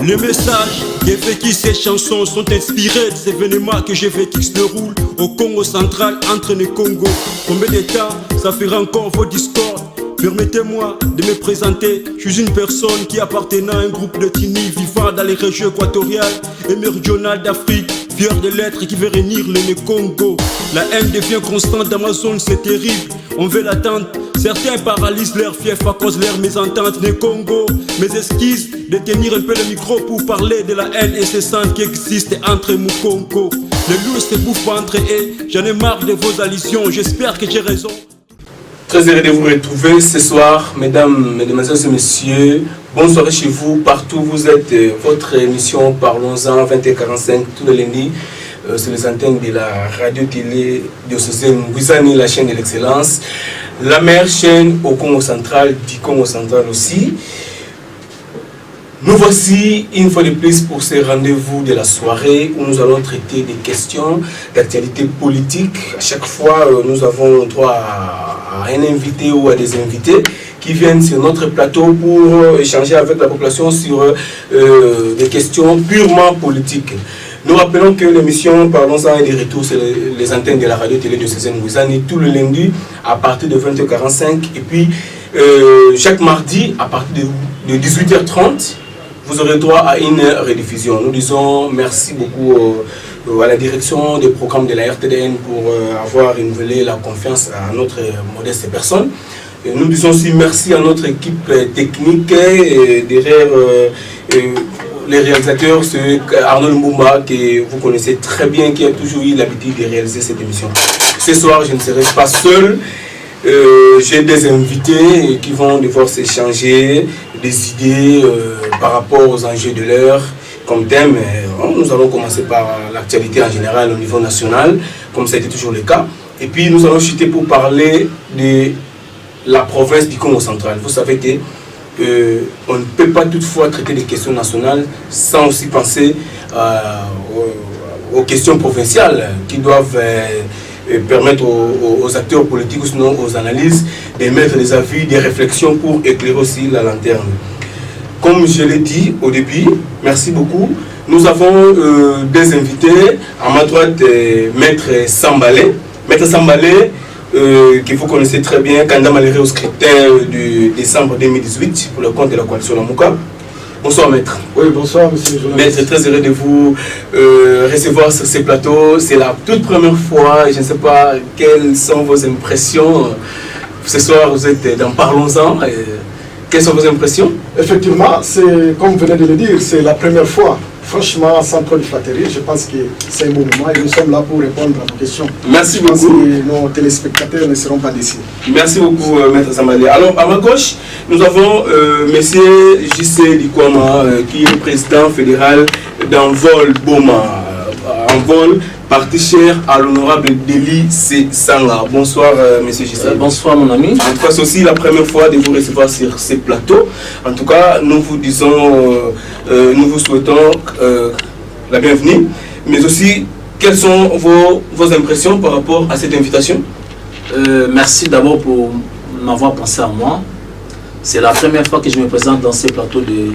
Les messages qu'évoquent ces chansons sont inspirés des événements que j'ai vécu qui se déroulent au Congo central, entre les Congo. Combien de temps ça fera encore vos discordes? Permettez-moi de me présenter. Je suis une personne qui appartenant à un groupe de Tini vivant dans les régions équatoriales et méridionales d'Afrique, fier de l'être qui veut réunir le Congo. La haine devient constante dans ma zone, c'est terrible. On veut l'attendre. Certains paralysent leur fief à cause de leur mésentente des Congo. Mes esquisses de tenir un peu le micro pour parler de la haine incessante qui existe entre mon Congo. Les loups se bouffent entre eux. J'en ai marre de vos allusions. J'espère que j'ai raison. Très heureux de vous retrouver ce soir, mesdames, mesdemoiselles et messieurs. Bonsoir chez vous, partout où vous êtes. Votre émission Parlons-en, 20h45, tous les lundis, sur les antennes de la radio-télé diocésaine Mbouizani, la chaîne de l'excellence. La meilleure chaîne au Congo central, du Congo central aussi. Nous voici une fois de plus pour ce rendez-vous de la soirée où nous allons traiter des questions d'actualité politique. À chaque fois, nous avons droit à un invité ou à des invités qui viennent sur notre plateau pour échanger avec la population sur des questions purement politiques. Nous rappelons que l'émission Parlons-en est de retour sur les antennes de la radio-télé de Cézanne Mbouizani tout le lundi à partir de 20h45 et puis chaque mardi à partir de 18h30. Vous aurez droit à une rediffusion. Nous disons merci beaucoup à la direction des programmes de la RTDN pour avoir renouvelé la confiance à notre modeste personne. Et nous disons aussi merci à notre équipe technique et derrière les réalisateurs, c'est Arnaud Mbumba que vous connaissez très bien, qui a toujours eu l'habitude de réaliser cette émission. Ce soir, je ne serai pas seul. J'ai des invités qui vont devoir s'échanger des idées par rapport aux enjeux de l'heure. Comme thème, nous allons commencer par l'actualité en général au niveau national, comme ça a été toujours le cas. Et puis nous allons chuter pour parler de la province du Congo central. Vous savez que on ne peut pas toutefois traiter des questions nationales sans aussi penser aux questions provinciales qui doivent permettre aux acteurs politiques ou sinon aux analyses d'émettre des avis, des réflexions pour éclairer aussi la lanterne. Comme je l'ai dit au début, merci beaucoup. Nous avons des invités. À ma droite, Maître Sambalé. Maître Sambalé, que vous connaissez très bien, candidat malheureux au scrutin de décembre 2018 pour le compte de la coalition Lamuka. Bonsoir Maître. Oui, bonsoir Monsieur le journaliste. Maître, très heureux de vous recevoir sur ces plateaux. C'est la toute première fois, je ne sais pas quelles sont vos impressions. Ce soir, vous êtes dans Parlons-en. Quelles sont vos impressions? Effectivement, c'est comme vous venez de le dire, c'est la première fois. Franchement, sans trop de flatterie, je pense que c'est un bon moment et nous sommes là pour répondre à vos questions. Merci beaucoup. Je pense que nos téléspectateurs ne seront pas déçus. Merci beaucoup, Maître Sambalé. Alors, à ma gauche, nous avons M. J.C. Likwama, qui est président fédéral d'Envol Boma. Envol, parti cher à l'honorable Deli Sanga. Bonsoir, M. J.C. Bonsoir, mon ami. En tout cas, c'est aussi la première fois de vous recevoir sur ces plateaux. En tout cas, nous vous disons, nous vous souhaitons la bienvenue. Mais aussi, quelles sont vos impressions par rapport à cette invitation? Merci d'abord pour m'avoir pensé à moi. C'est la première fois que je me présente dans ces plateaux de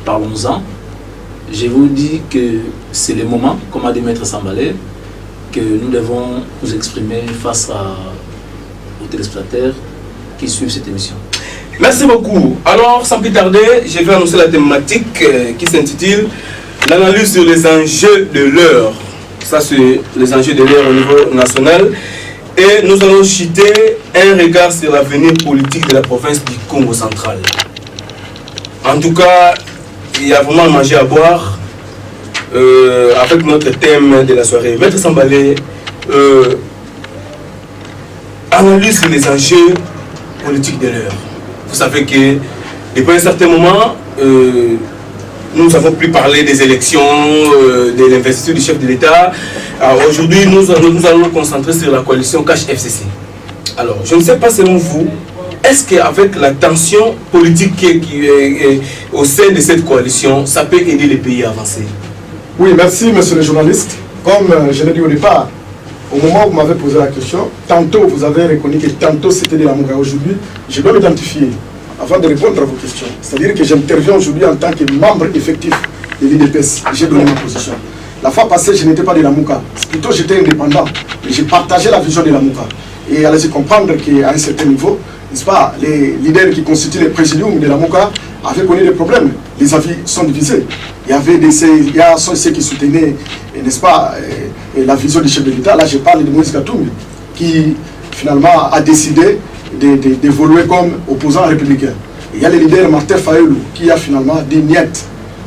Parlons-en. Je vous dis que c'est le moment, comme a dit Maître Sambalé, que nous devons nous exprimer face aux téléspectateurs qui suivent cette émission. Merci beaucoup. Alors, sans plus tarder, je vais annoncer la thématique qui s'intitule l'analyse sur les enjeux de l'heure. Ça, c'est les enjeux de l'heure au niveau national. Et nous allons jeter un regard sur l'avenir politique de la province du Congo central. En tout cas, il y a vraiment à manger, à boire avec notre thème de la soirée. Maître Sambalé, analyse sur les enjeux politiques de l'heure. Vous savez que depuis un certain moment, nous n'avons plus parlé des élections, de l'investiture du chef de l'État. Aujourd'hui, nous allons nous concentrer sur la coalition Cash-FCC. Alors, je ne sais pas selon vous, est-ce qu'avec la tension politique qui est au sein de cette coalition, ça peut aider les pays à avancer? Oui, merci Monsieur le journaliste. Comme je l'ai dit au départ, au moment où vous m'avez posé la question, tantôt vous avez reconnu que tantôt c'était de la Mouga. Aujourd'hui, je dois m'identifier. avant de répondre à vos questions. C'est-à-dire que j'interviens aujourd'hui en tant que membre effectif de l'IDPS. J'ai donné ma position. La fois passée, je n'étais pas de la Mouka. Plutôt, j'étais indépendant. Mais j'ai partagé la vision de la Mouka. Et allez-y comprendre qu'à un certain niveau, n'est-ce pas, les leaders qui constituent les présidiums de la Mouka avaient connu des problèmes. Les avis sont divisés. Il y a ceux qui soutenaient, n'est-ce pas, la vision du chef de l'État. Là, je parle de Moïse Katumbi, qui finalement a décidé d'évoluer comme opposant républicain. Il y a le leader Martin Fayulu qui a finalement dit niet,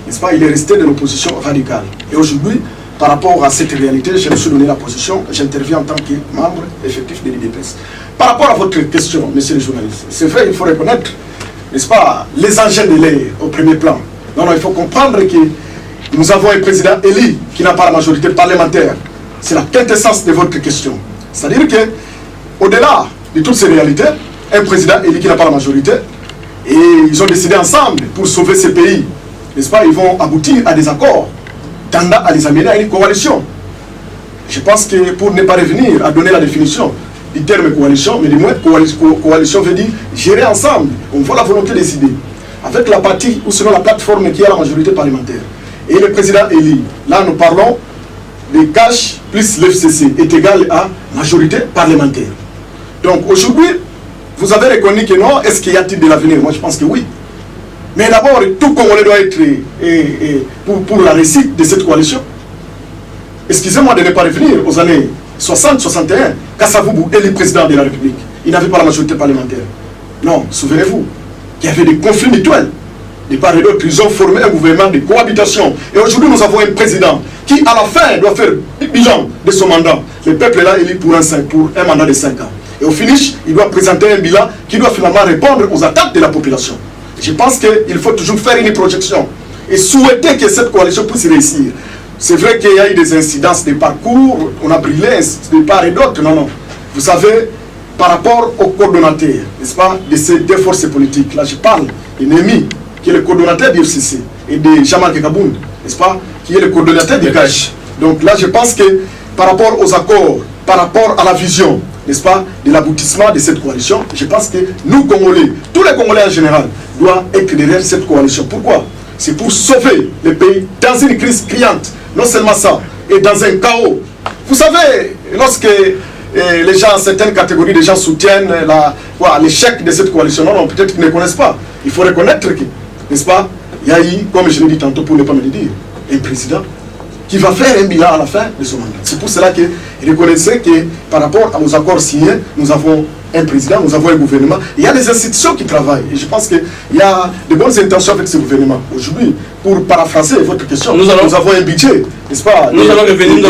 n'est-ce pas, il est resté de l'opposition radicale. Et aujourd'hui, par rapport à cette réalité, je me suis donné la position, j'interviens en tant que membre effectif de l'IDPS. Par rapport à votre question, messieurs les journalistes, c'est vrai, il faut reconnaître, n'est-ce pas, les engins de l'air au premier plan. Non, il faut comprendre que nous avons un président élu qui n'a pas la majorité parlementaire. C'est la quintessence de votre question. C'est-à-dire que, au-delà de toutes ces réalités, un président élu qui n'a pas la majorité, et ils ont décidé ensemble pour sauver ce pays, n'est-ce pas, ils vont aboutir à des accords tendant à les amener à une coalition. Je pense que pour ne pas revenir à donner la définition du terme coalition, mais du moins coalition veut dire gérer ensemble. On voit la volonté des idées. Avec la partie ou selon la plateforme qui a la majorité parlementaire. Et le président élu, là nous parlons de cash plus l'FCC est égal à majorité parlementaire. Donc aujourd'hui, vous avez reconnu que non, est-ce qu'il y a-t-il de l'avenir? Moi je pense que oui. Mais d'abord, tout Congolais doit être pour la réussite de cette coalition. Excusez-moi de ne pas revenir aux années 60-61, Kassavoubou est le président de la République. Il n'avait pas la majorité parlementaire. Non, souvenez-vous, qu'il y avait des conflits mutuels. De part et d'autre, ils ont formé un gouvernement de cohabitation. Et aujourd'hui, nous avons un président qui, à la fin, doit faire bilan de son mandat. Le peuple est là élu pour un mandat de 5 ans. Et au finish, il doit présenter un bilan qui doit finalement répondre aux attaques de la population. Je pense qu'il faut toujours faire une projection et souhaiter que cette coalition puisse réussir. C'est vrai qu'il y a eu des incidences de parcours, on a brûlé de part et d'autre. Non. Vous savez, par rapport au coordonnateur, n'est-ce pas, de ces deux forces politiques, là je parle de Némi, qui est le coordonnateur du FCC, et de Jamal Kekaboun, n'est-ce pas, qui est le coordonnateur du CACH. Donc là je pense que par rapport aux accords, par rapport à la vision, n'est-ce pas, de l'aboutissement de cette coalition, je pense que nous Congolais, tous les Congolais en général, doivent être derrière cette coalition. Pourquoi? C'est pour sauver le pays dans une crise criante. Non seulement ça, et dans un chaos. Vous savez, lorsque les gens, certaines catégories de gens soutiennent l'échec de cette coalition, non, peut-être qu'ils ne connaissent pas. Il faut reconnaître que, n'est-ce pas, il y a eu, comme je l'ai dit tantôt pour ne pas me le dire, un président qui va faire un bilan à la fin de son mandat. C'est pour cela que reconnaissez que par rapport aux accords signés, nous avons un président, nous avons un gouvernement. Il y a des institutions qui travaillent. Et je pense qu'il y a de bonnes intentions avec ce gouvernement. Aujourd'hui, pour paraphraser votre question, nous avons un budget, n'est-ce pas? Nous allons revenir.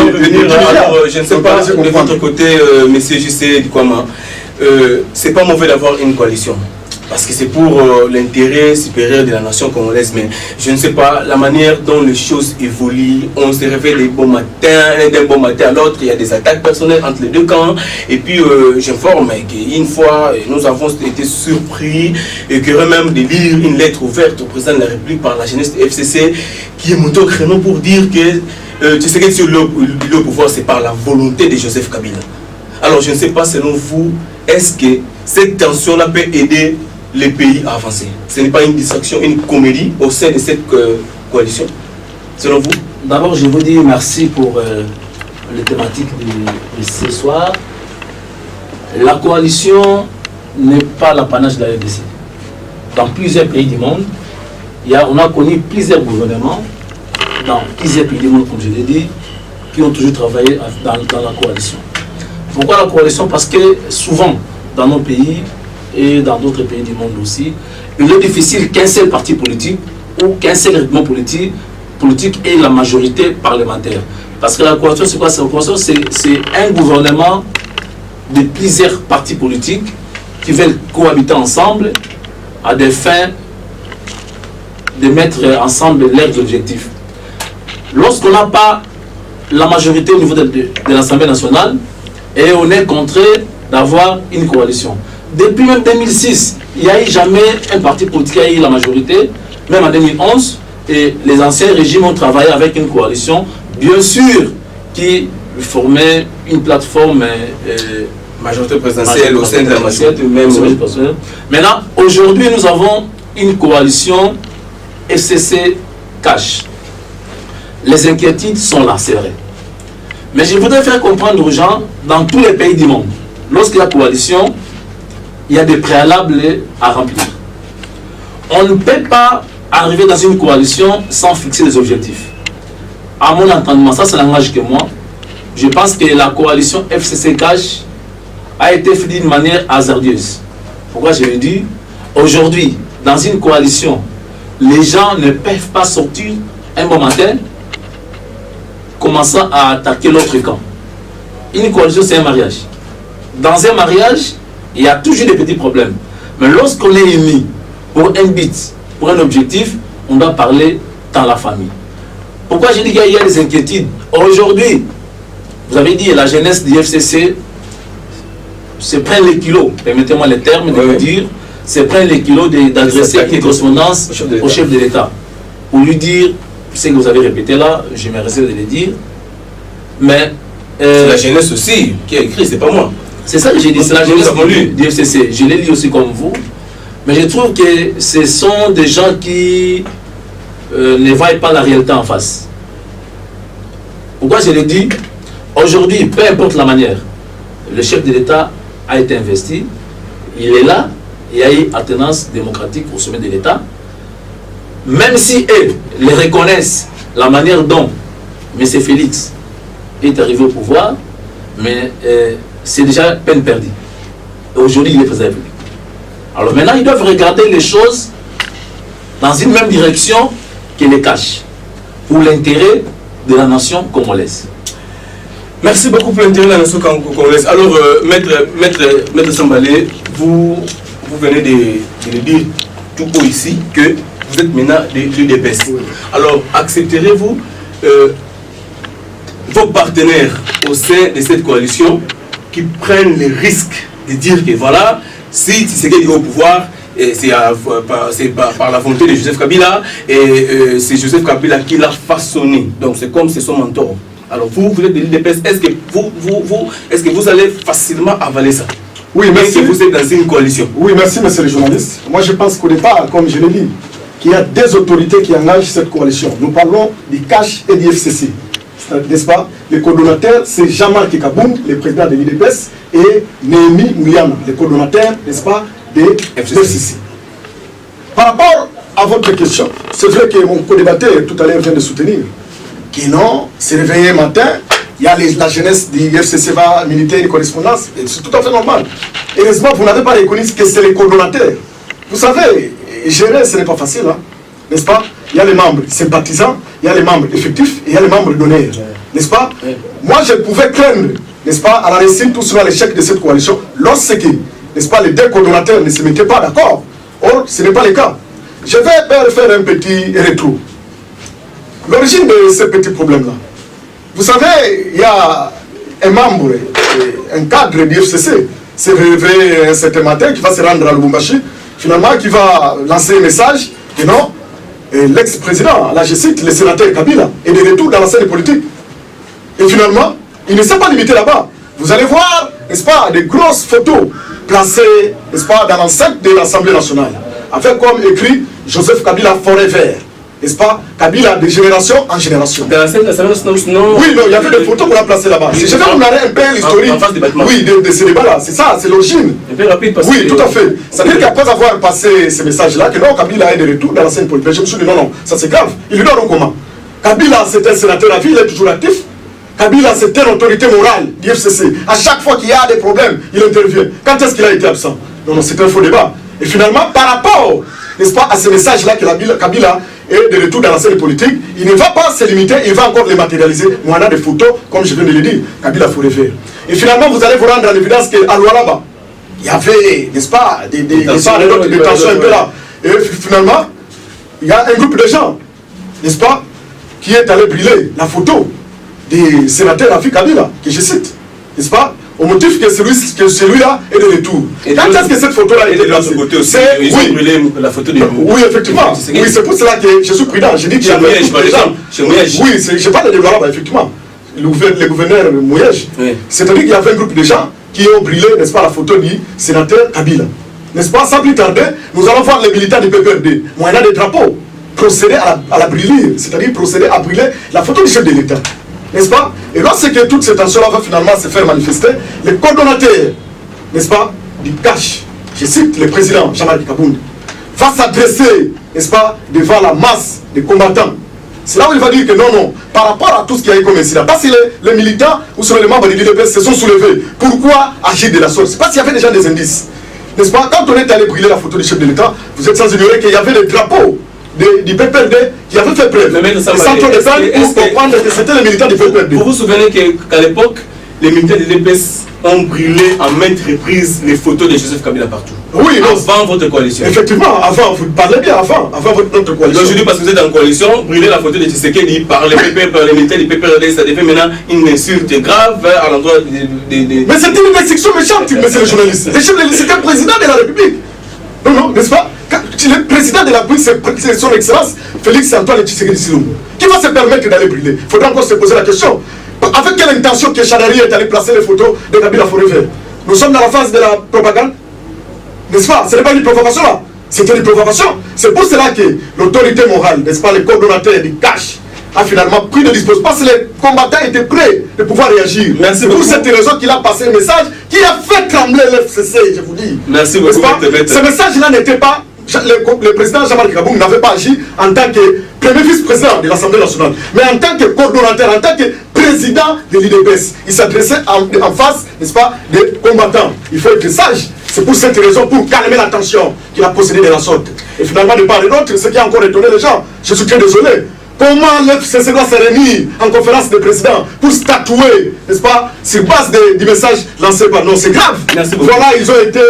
Alors, je ne sais pas, de votre côté, monsieur JC Dikwama, c'est pas mauvais d'avoir une coalition. Parce que c'est pour l'intérêt supérieur de la nation congolaise, mais je ne sais pas la manière dont les choses évoluent. On se réveille d'un bon matin à l'autre, il y a des attaques personnelles entre les deux camps. Et puis j'informe qu'une fois, nous avons été surpris et que même de lire une lettre ouverte au président de la République par la jeunesse de FCC qui est monté au créneau pour dire que tu sais que le pouvoir, c'est par la volonté de Joseph Kabila. Alors je ne sais pas, selon vous, est-ce que cette tension-là peut aider les pays à avancer? Ce n'est pas une distraction, une comédie au sein de cette coalition, selon vous? D'abord, je vous dis merci pour les thématiques de ce soir. La coalition n'est pas l'apanage de la RDC. Dans plusieurs pays du monde, on a connu plusieurs gouvernements, dans plusieurs pays du monde, comme je l'ai dit, qui ont toujours travaillé dans la coalition. Pourquoi la coalition? Parce que souvent, dans nos pays, et dans d'autres pays du monde aussi, il est difficile qu'un seul parti politique ou qu'un seul règlement politique ait la majorité parlementaire. Parce que la coalition, c'est quoi? La coalition, c'est un gouvernement de plusieurs partis politiques qui veulent cohabiter ensemble à des fins de mettre ensemble leurs objectifs. Lorsqu'on n'a pas la majorité au niveau de l'Assemblée nationale, et on est contraint d'avoir une coalition. Depuis même 2006, il n'y a eu jamais un parti politique qui a eu la majorité, même en 2011, et les anciens régimes ont travaillé avec une coalition, bien sûr, qui formait une plateforme Majorité présidentielle au sein de la majorité même. Maintenant, aujourd'hui, nous avons une coalition FCC cash. Les inquiétudes sont là, c'est vrai. Mais je voudrais faire comprendre aux gens, dans tous les pays du monde, lorsqu'il y a coalition, il y a des préalables à remplir. On ne peut pas arriver dans une coalition sans fixer des objectifs. À mon entendement, ça c'est l'engagement que moi, je pense que la coalition FCC cash a été faite d'une manière hasardeuse. Pourquoi je le dis? Aujourd'hui, dans une coalition, les gens ne peuvent pas sortir un bon matin commençant à attaquer l'autre camp. Une coalition, c'est un mariage. Dans un mariage, il y a toujours des petits problèmes. Mais lorsqu'on est unis pour un but, pour un objectif, on doit parler dans la famille. Pourquoi je dis qu'il y a des inquiétudes? Aujourd'hui, vous avez dit la jeunesse du FCC se prennent les kilos, permettez-moi les termes de vous dire, se prennent les kilos d'adresser une correspondance au chef de l'État. Pour lui dire, ce que vous avez répété là, je me réserve de le dire, mais... c'est la jeunesse aussi qui a écrit, c'est pas moi. C'est ça que j'ai dit, c'est la jeunesse du FCC. Je l'ai lu aussi comme vous, mais je trouve que ce sont des gens qui ne voient pas la réalité en face. Pourquoi je le dis? Aujourd'hui, peu importe la manière, le chef de l'État a été investi, il est là, il y a eu alternance démocratique au sommet de l'État. Même si eux les reconnaissent la manière dont M. Félix est arrivé au pouvoir, mais c'est déjà peine perdue. Aujourd'hui, il est président de la République. Alors maintenant, ils doivent regarder les choses dans une même direction que les cash, pour l'intérêt de la nation congolaise. Merci beaucoup pour l'intérêt de la nation congolaise. Alors, Maître Sambalé, vous venez de le dire tout haut ici que vous êtes maintenant de l'UDPS. Alors, accepterez-vous vos partenaires au sein de cette coalition qui prennent le risque de dire que voilà, si Tshisekedi est au pouvoir, c'est par la volonté de Joseph Kabila, et c'est Joseph Kabila qui l'a façonné. Donc c'est comme c'est son mentor. Alors vous êtes de l'UDPS, est-ce que vous allez facilement avaler ça? Oui, merci. Que vous êtes dans une coalition. Oui, merci, monsieur le journaliste. Moi, je pense qu'au départ, comme je l'ai dit, qu'il y a des autorités qui engagent cette coalition. Nous parlons du CACH et du FCC. N'est-ce pas? Le coordonnateur, c'est Jean-Marc Kaboum, le président de l'UDPS, et Néhémie Mouyana, le coordonnateur, n'est-ce pas, de FCC. Par rapport à votre question, c'est vrai que mon co-débatteur tout à l'heure vient de soutenir qui non, s'est réveillé un matin, il y a la jeunesse du FCC va militer une correspondance, c'est tout à fait normal. Heureusement, vous n'avez pas reconnu que c'est les coordonnateurs. Vous savez, gérer, ce n'est pas facile, hein, n'est-ce pas? Il y a les membres sympathisants, il y a les membres effectifs et il y a les membres d'honneur, n'est-ce pas? Moi, je pouvais craindre, n'est-ce pas, à la réussite tout sur l'échec de cette coalition, lorsque, n'est-ce pas, les deux coordonnateurs ne se mettaient pas d'accord. Or, ce n'est pas le cas. Je vais faire un petit rétro. L'origine de ce petit problème-là, vous savez, il y a un membre, un cadre du FCC, c'est réveillé un certain matin, qui va se rendre à Lubumbashi, finalement, qui va lancer un message, que non, l'ex-président, là je cite, le sénateur Kabila, est de retour dans la scène politique. Et finalement, il ne s'est pas limité là-bas. Vous allez voir, n'est-ce pas, des grosses photos placées, n'est-ce pas, dans l'enceinte de l'Assemblée nationale, avec comme écrit Joseph Kabila Forever. N'est-ce pas? Kabila de génération en génération. Dans la scène de l'Assemblée nationale, non? Oui, non, il y avait des photos qu'on a placées là-bas. Si je vais vous narrer un peu l'historique, oui, de ce débat-là, c'est ça, c'est l'origine. Un peu rapide parce oui, tout à fait. C'est-à-dire qu'après avoir passé ce message-là, que non, Kabila est de retour dans la scène politique. Je me suis dit, non, non, ça c'est grave. Il lui donne comment? Kabila, c'est un sénateur à vie, il est toujours actif. Kabila, c'est une autorité morale du FCC. À chaque fois qu'il y a des problèmes, il intervient. Quand est-ce qu'il a été absent? Non, non, c'est un faux débat. Et finalement, par rapport, n'est-ce pas, à ce message-là que Kabila est de retour dans la scène politique, il ne va pas se limiter, il va encore les matérialiser. Moi, on a des photos, comme je viens de le dire, Kabila Forever. Et finalement, vous allez vous rendre à l'évidence qu'à Lualaba, il y avait, n'est-ce pas, des tensions un peu là. Et finalement, il y a un groupe de gens, n'est-ce pas, qui est allé brûler la photo des sénateurs Rafi Kabila, que je cite, n'est-ce pas, au motif que celui-là est de retour. Quand est-ce que cette photo-là a été placée? Ils ont brûlé la photo de vous. Oui, effectivement. Oui, c'est pour cela que je suis prudent. Je dis qu'il y a des gens. Oui, je parle de là-bas, effectivement. le gouverneur Mouyej. Oui. C'est-à-dire qu'il y avait un groupe de gens qui ont brûlé, n'est-ce pas, la photo du sénateur Kabila. N'est-ce pas, sans plus tarder, nous allons voir les militants du PPRD, moyennant des drapeaux, procéder à la brûlure, c'est-à-dire procéder à brûler la photo du chef de l'État. N'est-ce pas? Et lorsque toute cette tension-là va finalement se faire manifester, les coordonnateurs, n'est-ce pas, du cash, je cite le président Jean-Marc Kabound, va s'adresser, n'est-ce pas, devant la masse des combattants. C'est là où il va dire que non, par rapport à tout ce qui a eu comme incident, parce que les militants ou sur les membres de l'IDPS se sont soulevés. Pourquoi agir de la sorte? C'est parce qu'il y avait déjà des indices. N'est-ce pas? Quand on est allé brûler la photo du chef de l'État, vous êtes sans ignorer qu'il y avait des drapeaux du PPRD qui avaient fait preuve. Mais sans trop de temps pour comprendre que c'était les militants du PPRD. Vous vous souvenez qu'à l'époque, les militaires de l'IDPS ont brûlé à maintes reprises les photos de Joseph Kabila partout. Oui, avant votre coalition. Effectivement, avant, vous parlez bien avant notre coalition. Aujourd'hui, parce que vous êtes en coalition, brûler la photo de Tshisekedi par les militaires du PPRD, ça devient maintenant une insulte grave à l'endroit des... Mais c'était une restriction méchante, monsieur le journaliste. C'était le président de la République. Non, n'est-ce pas? Le président de la République, c'est son excellence Félix Antoine Tshisekedi Tshilombo. Qui va se permettre d'aller brûler? Il faudra encore se poser la question. Avec quelle intention que Chadari est allé placer les photos de Kabila Forever? Nous sommes dans la phase de la propagande, n'est-ce pas? Ce n'est pas une provocation là, c'était une provocation. C'est pour cela que l'autorité morale, n'est-ce pas, les coordonnateurs du cash, a finalement pris de disposition, parce que les combattants étaient prêts de pouvoir réagir. C'est pour cette raison qu'il a passé un message qui a fait trembler l'FCC, je vous dis. Merci beaucoup. Ce message-là n'était pas... Le président Jean-Marc Kabound n'avait pas agi en tant que premier vice-président de l'Assemblée nationale, mais en tant que coordonnateur, en tant que président de l'IDPS. Il s'adressait en face, n'est-ce pas, des combattants. Il faut être sage. C'est pour cette raison, pour calmer la tension, qu'il a procédé de la sorte. Et finalement, de part et d'autre, ce qui a encore étonné les gens, je suis très désolé. Comment l'FCC doit se réunir en conférence de président pour statuer, n'est-ce pas, sur base du message lancé par nous? C'est grave. Voilà, ils ont été...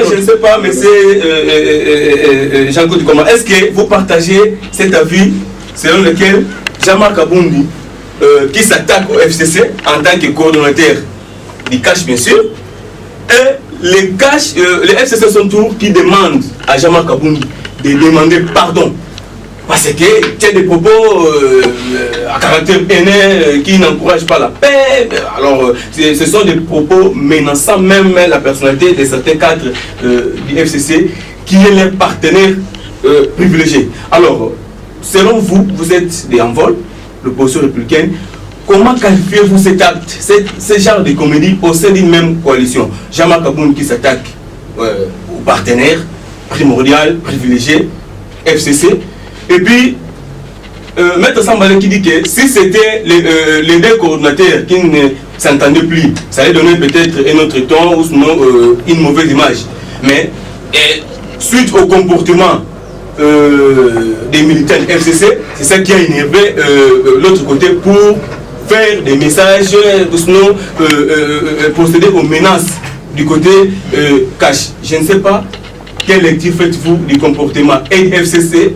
Je ne sais pas, mais c'est Jean-Claude Comment. Est-ce que vous partagez cet avis selon lequel Jean-Marc Kabound, qui s'attaque au FCC en tant que coordonnateur du cash, bien sûr, et les FCC son tour qui demandent à Jean-Marc Kabound de demander pardon? Parce qu'il tient des propos à caractère haineux qui n'encouragent pas la paix. Alors, ce sont des propos menaçant même la personnalité de certains cadres du FCC qui est leur partenaire privilégié. Alors, selon vous, vous êtes des envols, l'opposition républicaine. Comment qualifiez-vous cet acte, ce genre de comédie au sein d'une même coalition? Jean-Marc Kabound qui s'attaque aux partenaires primordial, privilégié, FCC. Et puis, Maître Sambalé qui dit que si c'était les deux coordinateurs qui ne s'entendaient plus, ça allait donner peut-être un autre ton ou sinon une mauvaise image. Mais suite au comportement des militants FCC, c'est ça qui a énervé l'autre côté pour faire des messages, ou sinon procéder aux menaces du côté cash. Je ne sais pas quelle lecture faites-vous du comportement FCC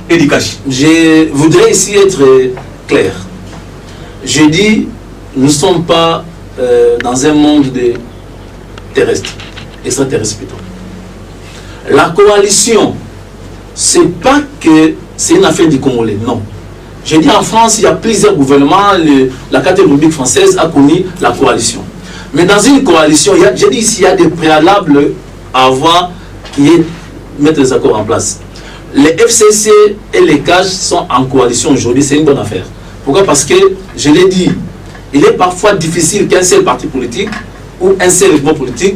et du cash. Je voudrais ici être clair. Je dis, nous ne sommes pas dans un monde de terrestre, extraterrestre plutôt. La coalition, c'est pas que c'est une affaire du Congolais, non. Je dis en France, il y a plusieurs gouvernements, la 4e République française a connu la coalition. Mais dans une coalition, j'ai dit ici, il y a des préalables avant qu'il y ait mettre les accords en place. Les FCC et les CAJ sont en coalition aujourd'hui, c'est une bonne affaire. Pourquoi? Parce que, je l'ai dit, il est parfois difficile qu'un seul parti politique ou un seul mouvement politique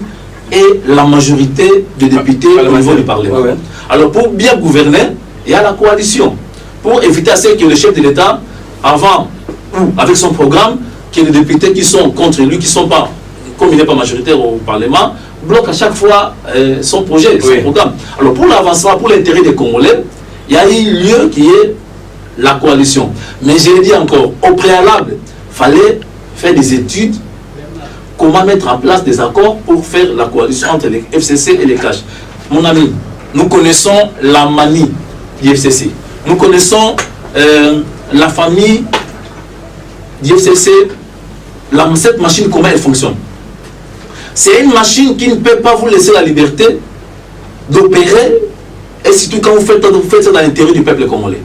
ait la majorité de députés au niveau du Parlement. Ouais. Alors pour bien gouverner, il y a la coalition. Pour éviter à ce que le chef de l'État, avant ou avec son programme, que les députés qui sont contre lui, qui ne sont pas, comme il n'est pas majoritaire au Parlement, bloque à chaque fois son projet, son programme. Alors pour l'avancement, pour l'intérêt des Congolais, il y a eu lieu qui est la coalition. Mais je l'ai dit encore, au préalable, il fallait faire des études, comment mettre en place des accords pour faire la coalition entre les FCC et les CAJ. Mon ami, nous connaissons la manie du FCC. Nous connaissons la famille du FCC, cette machine, comment elle fonctionne. C'est une machine qui ne peut pas vous laisser la liberté d'opérer, et surtout quand vous faites ça dans l'intérêt du peuple congolais.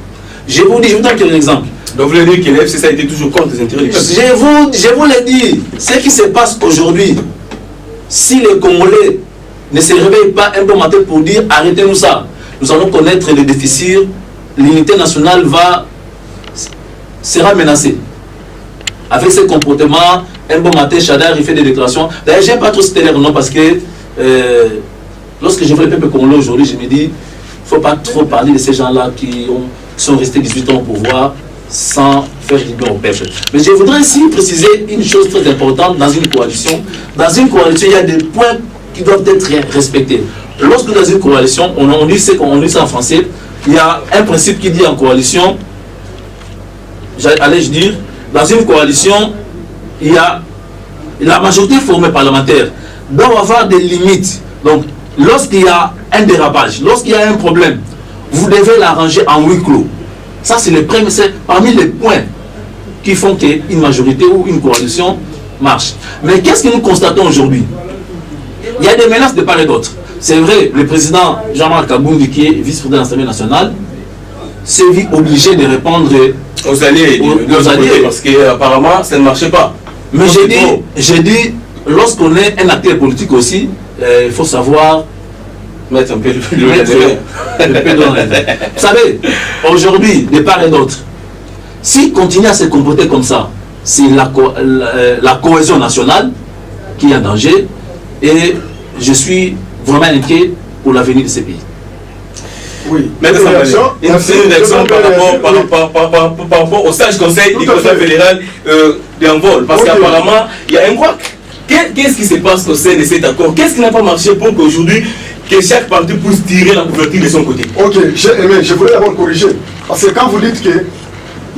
Je vous dis, je vous donne un exemple. Donc vous voulez dire que l'FCC a été toujours contre les intérêts du peuple. Je vous l'ai dit, ce qui se passe aujourd'hui, si les Congolais ne se réveillent pas un bon matin pour dire arrêtez-nous ça, nous allons connaître les déficits, l'unité nationale sera menacée. Avec ce comportement, un bon matin, Chadar il fait des déclarations. D'ailleurs, je n'aime pas trop citer leur nom parce que lorsque je vois le peuple congolais aujourd'hui, je me dis, il ne faut pas trop parler de ces gens-là qui sont restés 18 ans au pouvoir sans faire du bien au peuple. Mais je voudrais aussi préciser une chose très importante dans une coalition. Dans une coalition, il y a des points qui doivent être respectés. Lorsque dans une coalition, on dit ça en français, il y a un principe qui dit en coalition, allais-je dire, dans une coalition, il y a la majorité formée parlementaire doit avoir des limites. Donc, lorsqu'il y a un dérapage, lorsqu'il y a un problème, vous devez l'arranger en huis clos. Ça, c'est parmi les points qui font qu'une majorité ou une coalition marche. Mais qu'est-ce que nous constatons aujourd'hui? Il y a des menaces de part et d'autre. C'est vrai, le président Jean-Marc Kaboundi, qui est vice-président de l'Assemblée nationale, s'est vu obligé de répondre aux alliés, parce qu'apparemment, ça ne marchait pas. Mais j'ai dit, lorsqu'on est un acteur politique aussi, il faut savoir mettre un peu le pied dans les... Vous savez, aujourd'hui, de part et d'autre, s'il continue à se comporter comme ça, c'est la cohésion nationale qui est en danger, et je suis vraiment inquiet pour l'avenir de ce pays. Oui. Mais une réaction par rapport au sage conseil du Conseil fédéral d'envol. Parce qu'apparemment, il y a un quoi. Qu'est-ce qui se passe au sein de cet accord? Qu'est-ce qui n'a pas marché pour qu'aujourd'hui, que chaque parti puisse tirer la couverture de son côté? Ok, j'ai aimé, je voulais d'abord corriger. Parce que quand vous dites que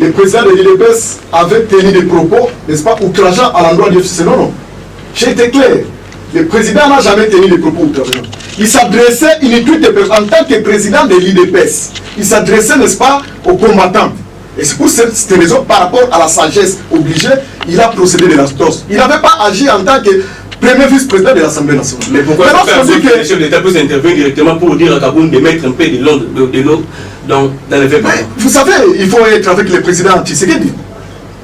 le président de l'IDPS avait tenu des propos, n'est-ce pas, outrageants à l'endroit du FCC, non. J'ai été clair. Le président n'a jamais tenu des propos outrageants. Il s'adressait en tant que président de l'IDPS. Il s'adressait, n'est-ce pas, aux combattants. Et c'est pour cette raison, par rapport à la sagesse obligée, il a procédé de la STOS. Il n'avait pas agi en tant que premier vice-président de l'Assemblée nationale. Mais pourquoi les chefs d'État peuvent intervenir directement pour dire à Kaboun de mettre un peu de l'eau dans les faits? Vous savez, il faut être avec le président Tshisekedi.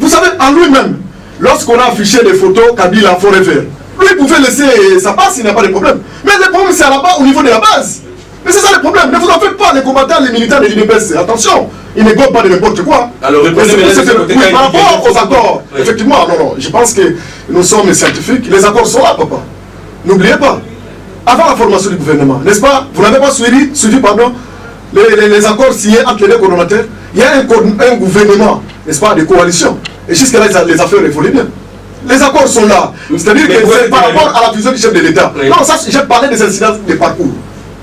Vous savez, en lui-même, lorsqu'on a affiché des photos Kabila Forever, lui, il pouvait laisser ça passe, il n'y a pas de problème. Mais le problème, c'est là-bas, au niveau de la base. Mais c'est ça le problème. Ne vous en faites pas, les combattants, les militants de l'UDPS. Attention, ils ne gobent pas de n'importe quoi. Alors, par rapport aux accords, effectivement, non, je pense que nous sommes scientifiques. Les accords sont là, papa. N'oubliez pas. Avant la formation du gouvernement, n'est-ce pas? Vous n'avez pas suivi les accords signés entre les deux coordonnateurs. Il y a un gouvernement, n'est-ce pas, de coalition. Et jusque-là, les affaires évoluent bien. Les accords sont là. C'est-à-dire que c'est par rapport à la vision du chef de l'État. Non, ça, j'ai parlé des incidents de parcours.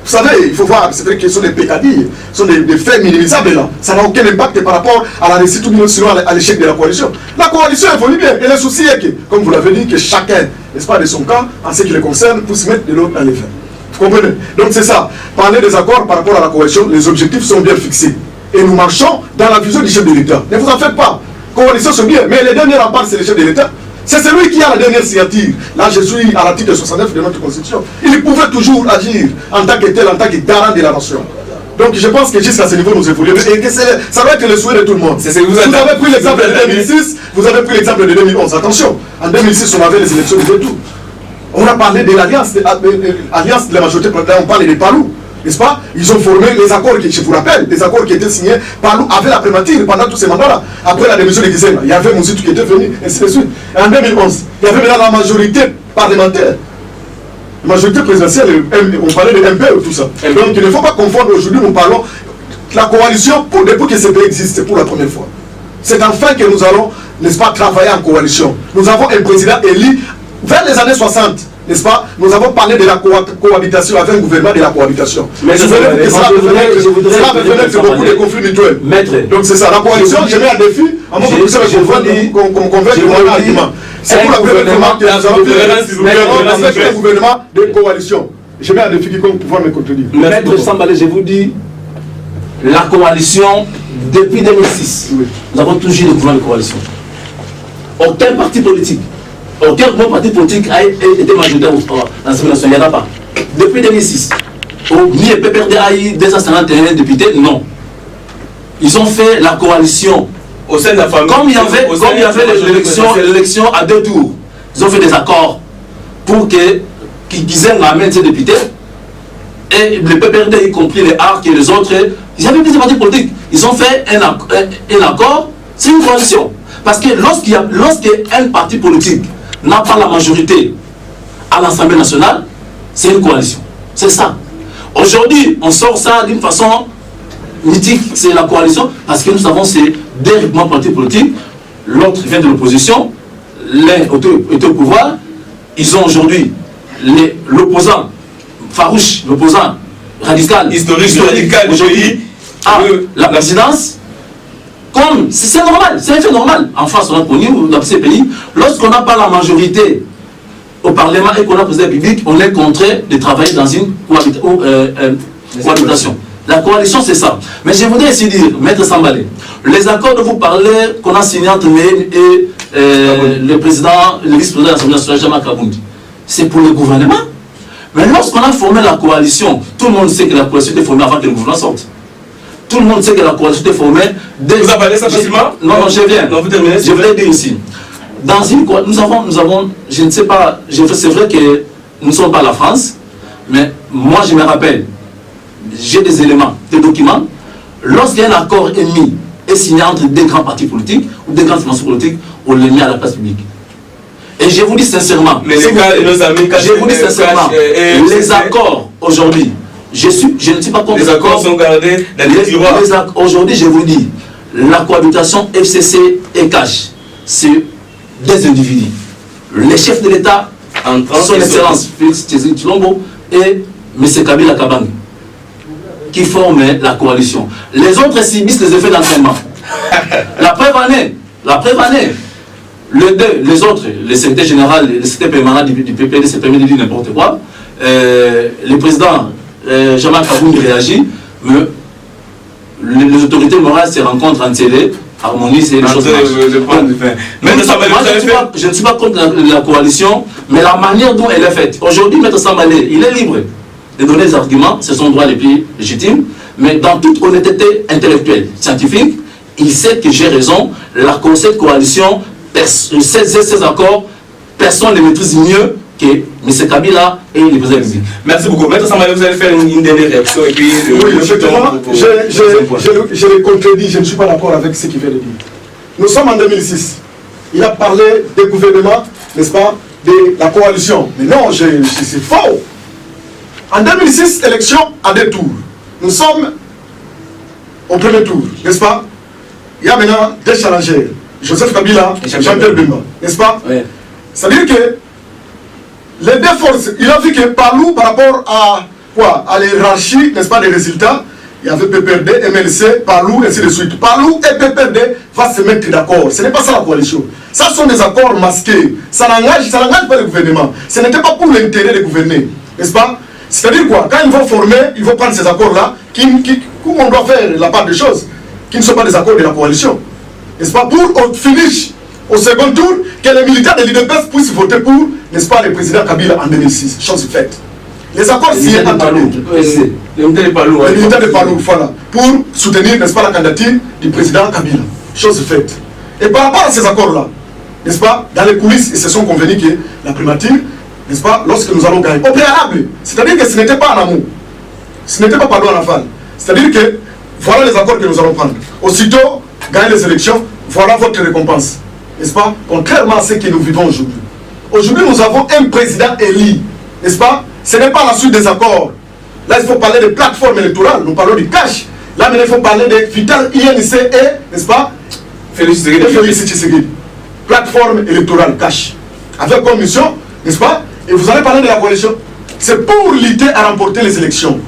Vous savez, il faut voir, c'est vrai que ce sont des pécadilles, ce sont des faits minimisables là. Ça n'a aucun impact par rapport à la réussite ou sinon à l'échec de la coalition. La coalition évolue bien. Et le souci est que, comme vous l'avez dit, que chacun, n'est-ce pas, de son cas, en ce qui le concerne, puisse mettre de l'autre dans les faits. Vous comprenez? Donc c'est ça. Parler des accords par rapport à la coalition, les objectifs sont bien fixés. Et nous marchons dans la vision du chef de l'État. Ne vous en faites pas. Coalition c'est bien, mais les derniers remparts, c'est le chef de l'État. C'est celui qui a la dernière signature. Là, je suis à l'article 69 de notre Constitution. Il pouvait toujours agir en tant que tel, en tant que garant de la nation. Donc, je pense que jusqu'à ce niveau, nous évoluons. Et que ça doit être le souhait de tout le monde. Vous avez pris l'exemple de 2006, vous avez pris l'exemple de 2011. Attention, en 2006, on avait les élections de tout. On a parlé de l'alliance de la majorité, on parle des Palou. N'est-ce pas? Ils ont formé les accords qui, je vous rappelle, les accords qui étaient signés par nous avec la primature pendant tous ces mandats-là. Après la démission de Guizena, il y avait Moussitou qui était venu, ainsi de suite. Et en 2011, il y avait maintenant la majorité parlementaire. La majorité présidentielle, on parlait de MP et tout ça. Donc il ne faut pas confondre, aujourd'hui nous parlons de la coalition pour que ce pays existe pour la première fois. C'est enfin que nous allons, n'est-ce pas, travailler en coalition. Nous avons un président élu vers les années 60. N'est-ce pas? Nous avons parlé de la cohabitation avec un gouvernement de la cohabitation. Mais cela c'est beaucoup de conflits mutuels. Donc c'est ça, la coalition, j'ai mis un défi, à moi que vous savez qu'on convainc de mon argument. C'est pour la gouvernement que nous avons fait un gouvernement de coalition. Je mets un défi qui compte pouvoir me contredire. Maître Sambalé, je vous dis, la coalition, depuis 2006, nous avons toujours des gouvernements de coalition. Aucun parti politique. Aucun parti politique a été majoritaire dans l'Assemblée nationale, il n'y en a pas. Depuis 2006, ni le PPRD a eu 251 députés, non. ils ont fait la coalition. Au sein de la famille. Comme il y avait l'élection à 2 tours, ils ont fait des accords pour qu'ils aient la main de ces députés. Et le PPRD, y compris les ARC et les autres, ils avaient des partis politiques. Ils ont fait un accord, c'est une coalition. Parce que lorsqu'un parti politique n'a pas la majorité à l'Assemblée nationale, c'est une coalition. C'est ça. Aujourd'hui, on sort ça d'une façon mythique, c'est la coalition, parce que nous savons c'est deux groupements partis politiques, l'autre vient de l'opposition, l'un est au pouvoir, ils ont aujourd'hui l'opposant farouche, l'opposant radical, historique radical aujourd'hui à la présidence. Comme c'est normal, c'est un fait normal. En France, on a connu, dans ces pays, lorsqu'on n'a pas la majorité au Parlement et qu'on a président public, on est contraint de travailler dans une cohabitation. La coalition, c'est ça. Mais je voudrais aussi dire, Maître Sambalé, les accords dont vous parlez, qu'on a signés entre Méhé et le vice-président de l'Assemblée nationale, Jean-Marc Kaboundi, c'est pour le gouvernement. Mais lorsqu'on a formé la coalition, tout le monde sait que la coalition était formée avant que le gouvernement sorte. Tout le monde sait que la coalition était formée dès... Vous avez ça facilement? Non, je viens. Non, vous terminez. Je voulais dire ici. Dans une coalition, nous avons, je ne sais pas, c'est vrai que nous ne sommes pas la France, mais moi je me rappelle, j'ai des éléments, des documents, lorsqu'il y a un accord émis et signé entre des grands partis politiques ou des grandes formations politiques, on les met à la place publique. Et je vous dis sincèrement, mais je vous dis sincèrement, les accords aujourd'hui, je ne suis pas contre les accords sont gardés dans les tiroirs. Aujourd'hui, je vous dis, la cohabitation FCC et CACH, c'est des individus. Les chefs de l'État, son Excellence Félix Tshisekedi Tshilombo et M. Kabila Kabange, qui forment la coalition. Les autres subissent les effets d'entraînement. La preuve année, les autres, le secrétaire général, le secrétaire permanent du PPD s'est permis de dire n'importe quoi. Le président Jean-Marc Kaboundi réagit, mais les autorités morales se rencontrent en télé, harmonisent et les choses marchent. Je ne suis pas contre la coalition, mais la manière dont elle est faite. Aujourd'hui, M. Sambalé, il est libre de donner des arguments, c'est son droit le plus légitime, mais dans toute honnêteté intellectuelle, scientifique, il sait que j'ai raison, cette coalition, ces accords, personne ne les maîtrise mieux que M. Kabila et les présidents. Merci beaucoup. Maître Sambalé, vous allez faire une dernière réaction et puis... Oui, effectivement, je le contredis, je ne suis pas d'accord avec ce qu'il vient de dire. Nous sommes en 2006. Il a parlé des gouvernements, n'est-ce pas, de la coalition. Mais non, c'est faux. En 2006, élection à 2 tours. Nous sommes au premier tour, n'est-ce pas? Il y a maintenant 2 challengers. Joseph Kabila et Jean-Pierre Bemba, n'est-ce pas? Oui. C'est-à-dire que les 2 forces, il a vu que Palou, par rapport à quoi? À l'hierarchie, n'est-ce pas, des résultats, il y avait PPRD, MLC, Palou, ainsi de suite. Palou et PPRD vont se mettre d'accord. Ce n'est pas ça la coalition. Ça sont des accords masqués. Ça n'engage pas le gouvernement. Ce n'était pas pour l'intérêt de gouverner, n'est-ce pas? C'est-à-dire quoi? Quand ils vont former, ils vont prendre ces accords-là, où on doit faire la part des choses, qui ne sont pas des accords de la coalition. N'est-ce pas? Pour au finish, au second tour, que les militaires de l'UDPS puissent voter pour, n'est-ce pas, le président Kabila en 2006. Chose faite. Les accords signés entre nous. Les militaires de Palou, voilà. Pour soutenir, n'est-ce pas, la candidature du président Kabila. Chose faite. Et par rapport à ces accords-là, n'est-ce pas, dans les coulisses, ils se sont convenus que la primature, n'est-ce pas, lorsque nous allons gagner, au préalable, c'est-à-dire que ce n'était pas en amont, ce n'était pas Palou en aval. C'est-à-dire que voilà les accords que nous allons prendre. Aussitôt, gagner les élections, voilà votre récompense. N'est-ce pas? Contrairement à ce que nous vivons aujourd'hui. Aujourd'hui, nous avons un président élu. N'est-ce pas? Ce n'est pas la suite des accords. Là, il faut parler de plateforme électorale. Nous parlons du cash. Là, maintenant, il faut parler de Vital INC et, n'est-ce pas? Félix Tshisekedi. Plateforme électorale cash. Avec comme mission, n'est-ce pas? Et vous allez parler de la coalition. C'est pour lutter à remporter les élections.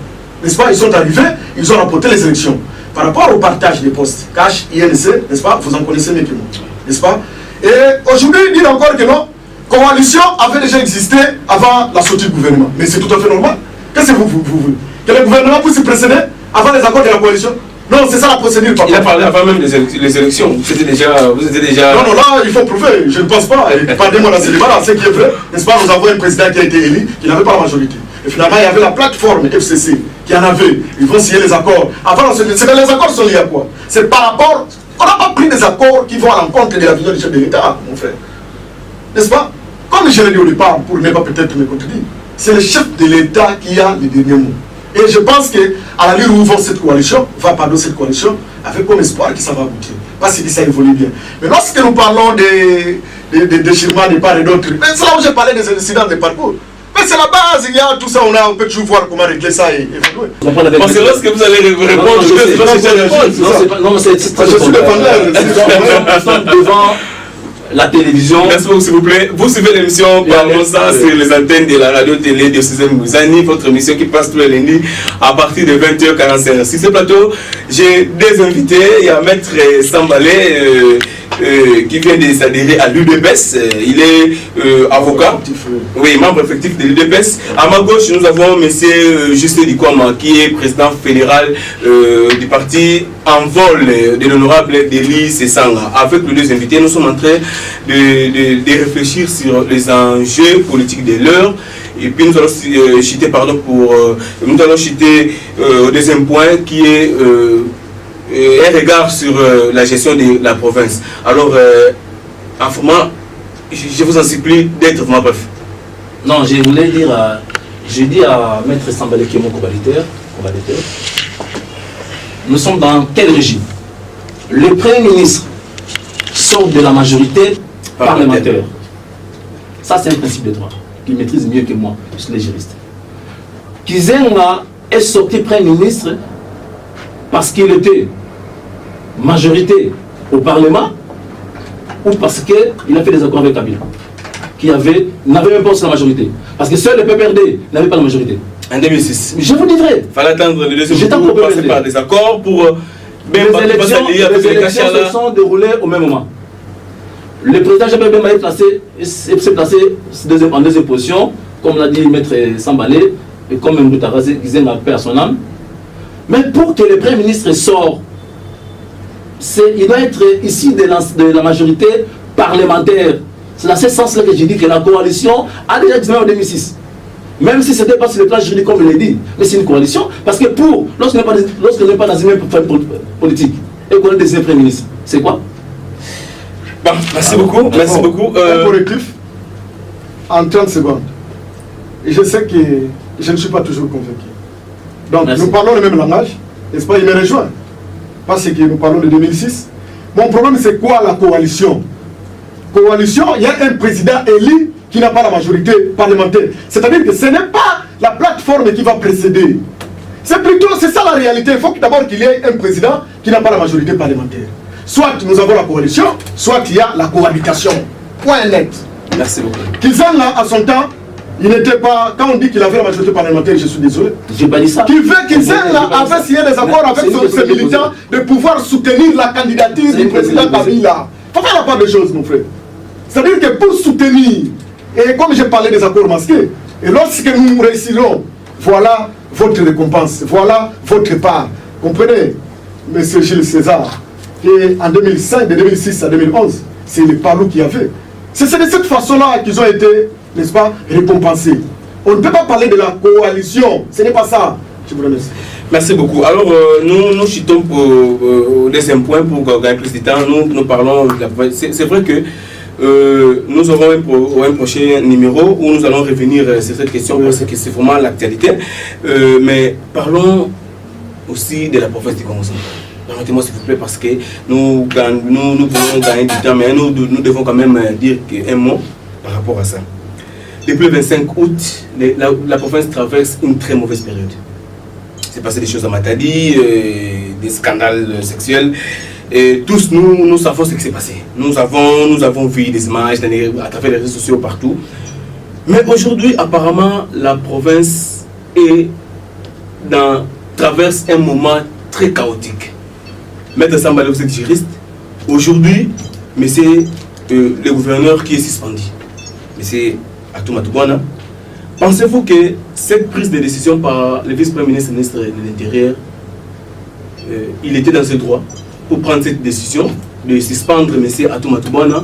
N'est-ce pas? Ils sont arrivés, ils ont remporté les élections. Par rapport au partage des postes, cash, INC, n'est-ce pas? Vous en connaissez mieux que moi. N'est-ce pas? Et aujourd'hui, il dit encore que non, coalition avait déjà existé avant la sortie du gouvernement. Mais c'est tout à fait normal. Qu'est-ce que vous voulez? Que le gouvernement puisse précéder avant les accords de la coalition? Non, c'est ça la procédure. Il a parlé avant même les élections. Vous étiez déjà... Non, là, il faut prouver. Je ne pense pas. Pardonnez-moi dans ce débat-là. Ce qui est vrai, n'est-ce pas? Nous avons un président qui a été élu, qui n'avait pas la majorité. Et finalement, il y avait la plateforme FCC qu'il y en avait. Ils vont signer les accords. Avant, les accords sont liés à quoi? C'est par rapport... On n'a pas pris des accords qui vont à l'encontre de la vision du chef de l'État, mon frère. N'est-ce pas? Comme je l'ai dit au départ, pour ne pas peut-être me contredire, c'est le chef de l'État qui a les derniers mots. Et je pense qu'à l'allure où va cette coalition, avec comme espoir que ça va aboutir. Parce que ça évolue bien. Mais lorsque nous parlons des déchirements de part et d'autre, c'est là où j'ai parlé des incidents de parcours. Mais c'est la base, il y a tout ça, on peut toujours voir comment régler ça et évoluer. Parce que lorsque vous allez répondre, je suis devant la télévision. Merci beaucoup, s'il vous plaît. Vous suivez l'émission Parlons ça sur les antennes de la radio-télé de Suzanne Bouzani, votre émission qui passe tous les lundis à partir de 20h45. Sur ce plateau, j'ai des invités. Il y a Maître Sambalé qui vient de s'adhérer à l'UDPS. Il est avocat, oui, membre effectif de l'UDPS. À ma gauche, nous avons M. Justin Dikwama, qui est président fédéral du parti en vol de l'honorable Deli Sessanga. Avec les deux invités, nous sommes en train de réfléchir sur les enjeux politiques de l'heure. Et puis nous allons citer, nous allons citer au deuxième point qui est un regard sur la gestion de la province. Alors, je vous en supplie d'être vraiment bref. Non, je voulais dire, je dis à Maître Sambalé qui est mon combattant, nous sommes dans quel régime? Le Premier ministre sort de la majorité parlementaire. Ça, c'est un principe de droit qu'il maîtrise mieux que moi, je suis les juristes. Kizenga est sorti Premier ministre parce qu'il était majorité au Parlement ou parce qu'il a fait des accords avec Kabila, qui n'avait même pas aussi la majorité. Parce que seul le PPRD n'avait pas la majorité. En 2006. Je vous dis vrai. Il fallait attendre le deuxième tour pour passer par des accords pour... les élections se sont déroulées au même moment. Le président Jean-Pierre Bemba s'est placé en deuxième position, comme l'a dit Maître Sambalé, et comme Mboutara Gizenga a paix à son âme. Mais pour que le Premier ministre sorte, il doit être ici de la majorité parlementaire. C'est dans ce sens-là que j'ai dit que la coalition a déjà existé en 2006. Même si ce n'était pas sur le plan juridique comme je l'ai dit, mais c'est une coalition. Parce que lorsqu'on n'est pas dans une même politique et qu'on est des Premier ministre, c'est quoi? Bon, merci beaucoup. Merci beaucoup. Un correctif en 30 secondes. Et je sais que je ne suis pas toujours convaincu. Donc, nous parlons le même langage, n'est-ce pas? Il me rejoint. Parce que nous parlons de 2006. Mon problème, c'est quoi la coalition? Coalition, il y a un président élu qui n'a pas la majorité parlementaire. C'est-à-dire que ce n'est pas la plateforme qui va précéder. C'est ça la réalité. Il faut d'abord qu'il y ait un président qui n'a pas la majorité parlementaire. Soit nous avons la coalition, soit il y a la cohabitation. Point net. Merci beaucoup. Kizanga, à son temps, il n'était pas... Quand on dit qu'il avait la majorité parlementaire, je suis désolé. J'ai pas dit ça. Kizanga avait signé des accords avec ses militants de pouvoir soutenir la candidature du président Kabila. Il faut faire la part des choses, mon frère. C'est-à-dire que pour soutenir, et comme j'ai parlé des accords masqués, et lorsque nous réussirons, voilà votre récompense, voilà votre part. Comprenez, M. Gilles César, qu'en 2005, de 2006 à 2011, c'est le Palou qui a fait. C'est de cette façon-là qu'ils ont été, n'est-ce pas, récompensés. On ne peut pas parler de la coalition, ce n'est pas ça. Je vous remercie. Merci beaucoup. Alors, nous chutons au deuxième point pour gagner plus de temps. Nous parlons de la... C'est vrai que nous aurons un prochain numéro où nous allons revenir sur cette question parce que c'est vraiment l'actualité. Mais parlons aussi de la province du Congo. Permettez-moi s'il vous plaît parce que nous pouvons gagner du temps, mais nous devons quand même dire un mot par rapport à ça. Depuis le 25 août, la province traverse une très mauvaise période. C'est passé des choses à Matadi, des scandales sexuels. Et tous nous savons ce qui s'est passé. Nous avons vu des images à travers les réseaux sociaux partout. Mais aujourd'hui, apparemment, la province traverse un moment très chaotique. Maître Sambalé, vous êtes juriste. Aujourd'hui, c'est le gouverneur qui est suspendu. M. Atoumatoubouana. Pensez-vous que cette prise de décision par le vice-premier ministre de l'Intérieur, il était dans ce droit pour prendre cette décision de suspendre M. Atoumatoubouana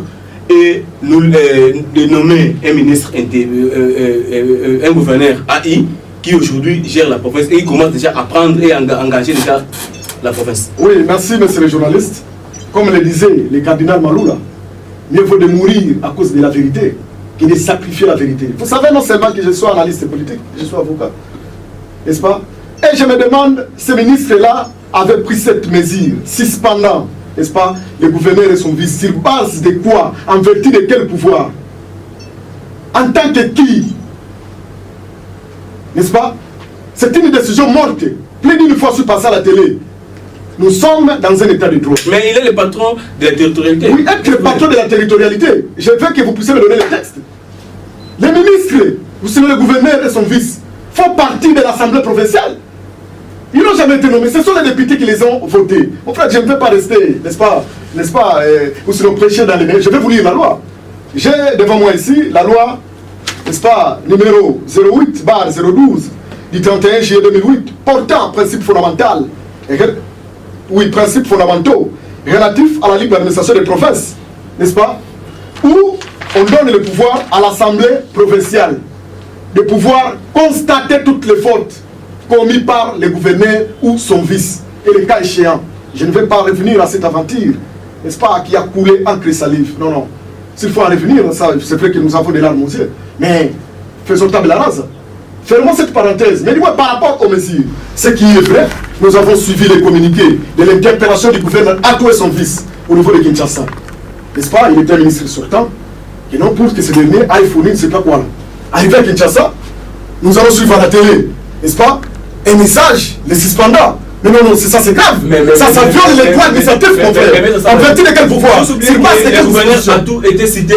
et de nommer un ministre, un gouverneur AI qui aujourd'hui gère la province et qui commence déjà à prendre et à engager déjà la province. Oui, merci, monsieur le journaliste. Comme le disait le cardinal Maloula, mieux vaut de mourir à cause de la vérité que de sacrifier la vérité. Vous savez non seulement que je sois analyste politique, je suis avocat, n'est-ce pas? Et je me demande, ce ministre-là avait pris cette mesure, suspendant, n'est-ce pas, le gouverneur et son vice, sur base de quoi? En vertu de quel pouvoir? En tant que qui? N'est-ce pas? C'est une décision morte. Plus d'une fois, je suis passé à la télé. Nous sommes dans un état de droit. Mais il est le patron de la territorialité. Oui, être le patron de la territorialité. Je veux que vous puissiez me donner le texte. Les ministres, vous savez, le gouverneur et son vice, font partie de l'Assemblée provinciale. Ils n'ont jamais été nommés. Ce sont les députés qui les ont votés. En fait, je ne vais pas rester, n'est-ce pas, ou sinon prêcher dans les mains. Je vais vous lire la loi. J'ai devant moi ici la loi, n'est-ce pas, numéro 08/012 du 31 juillet 2008, portant principes fondamentaux, principes fondamentaux relatifs à la libre administration des provinces, n'est-ce pas, où on donne le pouvoir à l'Assemblée provinciale de pouvoir constater toutes les fautes commises par le gouverneur ou son vice, et le cas échéant. Je ne vais pas revenir à cette aventure, n'est-ce pas, qui a coulé encre et salive. Non, non. S'il faut en revenir, c'est vrai que nous avons des larmes aux yeux, mais faisons table rase. Fermons cette parenthèse. Mais dis-moi, par rapport aux mesures, ce qui est vrai, nous avons suivi les communiqués de l'interpellation du gouverneur Atou et son fils au niveau de Kinshasa. N'est-ce pas? Il était ministre sortant, et non pour que ce dernier aille fournir, ne sais pas quoi là. Arrivé à Kinshasa, nous allons suivre à la télé, n'est-ce pas, un message, les suspendants. Mais non, non, ça c'est grave. Ça viole les droits administratifs, mon frère. En vertu de quel pouvoir? C'est pas le gouverneur Atou était cité,